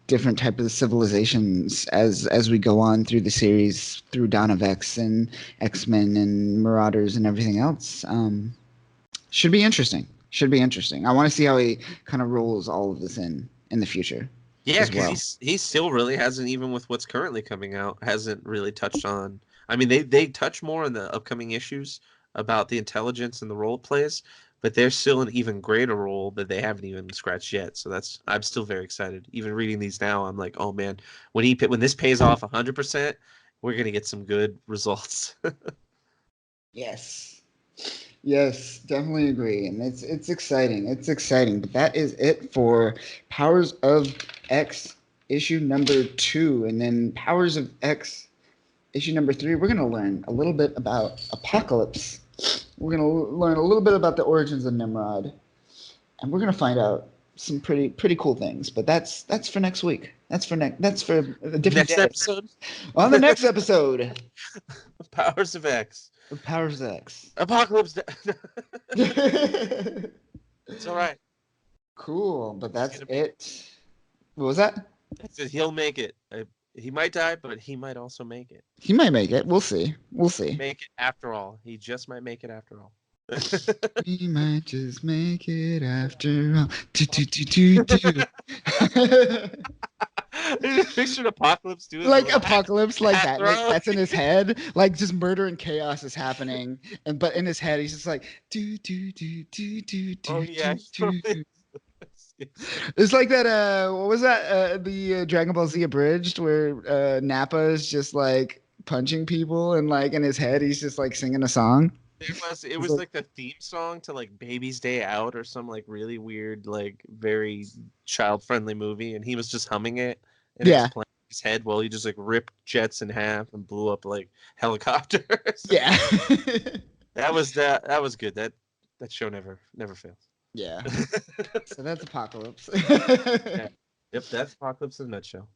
different type of civilizations as we go on through the series, through Dawn of X and X-Men and Marauders and everything else. Should be interesting. I want to see how he kind of rolls all of this in the future. Yeah, because he still really hasn't, even with what's currently coming out, hasn't really touched on. I mean, they touch more in the upcoming issues about the intelligence and the role it plays, but there's still an even greater role that they haven't even scratched yet. So I'm still very excited. Even reading these now, I'm like, oh man, when this pays off 100%, we're gonna get some good results. Yes, definitely agree, and it's exciting. But that is it for Powers of X issue number 2, and then Powers of X issue number 3. We're gonna learn a little bit about Apocalypse. We're gonna learn a little bit about the origins of Nimrod, and we're gonna find out some pretty cool things. But that's for next week. That's for a different day. Episode. On the next episode. Powers of X. Powers of X. Apocalypse. It's all right. Cool, but that's it. What was that? I said he'll make it. He might die, but he might also make it. He might make it. We'll see. Make it after all. He just might make it after all. We might just make it after all. Do. I just pictured Apocalypse doing like Apocalypse, like that. Like, throw. that's in his head. Like just murder and chaos is happening, but in his head he's just like do. Oh yeah. Do. It's like that. What was that? The Dragon Ball Z abridged, where Nappa is just like punching people, and like in his head, he's just like singing a song. It was like the theme song to like Baby's Day Out or some like really weird, like very child friendly movie, and he was just humming it and it Yeah. was playing in his head while he just like ripped jets in half and blew up like helicopters. Yeah. That was good. That show never fails. Yeah. So that's Apocalypse. Yep, that's Apocalypse in a nutshell.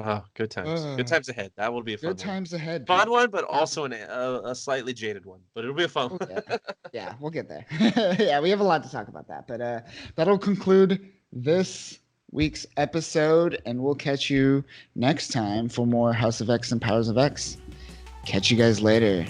Oh, good times. Good Uh, times ahead. That will be a fun Good times ahead. one. Fun people. one, but also a slightly jaded one. But it'll be a fun one. Yeah, we'll get there. Yeah, we have a lot to talk about that. But that'll conclude this week's episode, and we'll catch you next time for more House of X and Powers of X. Catch you guys later.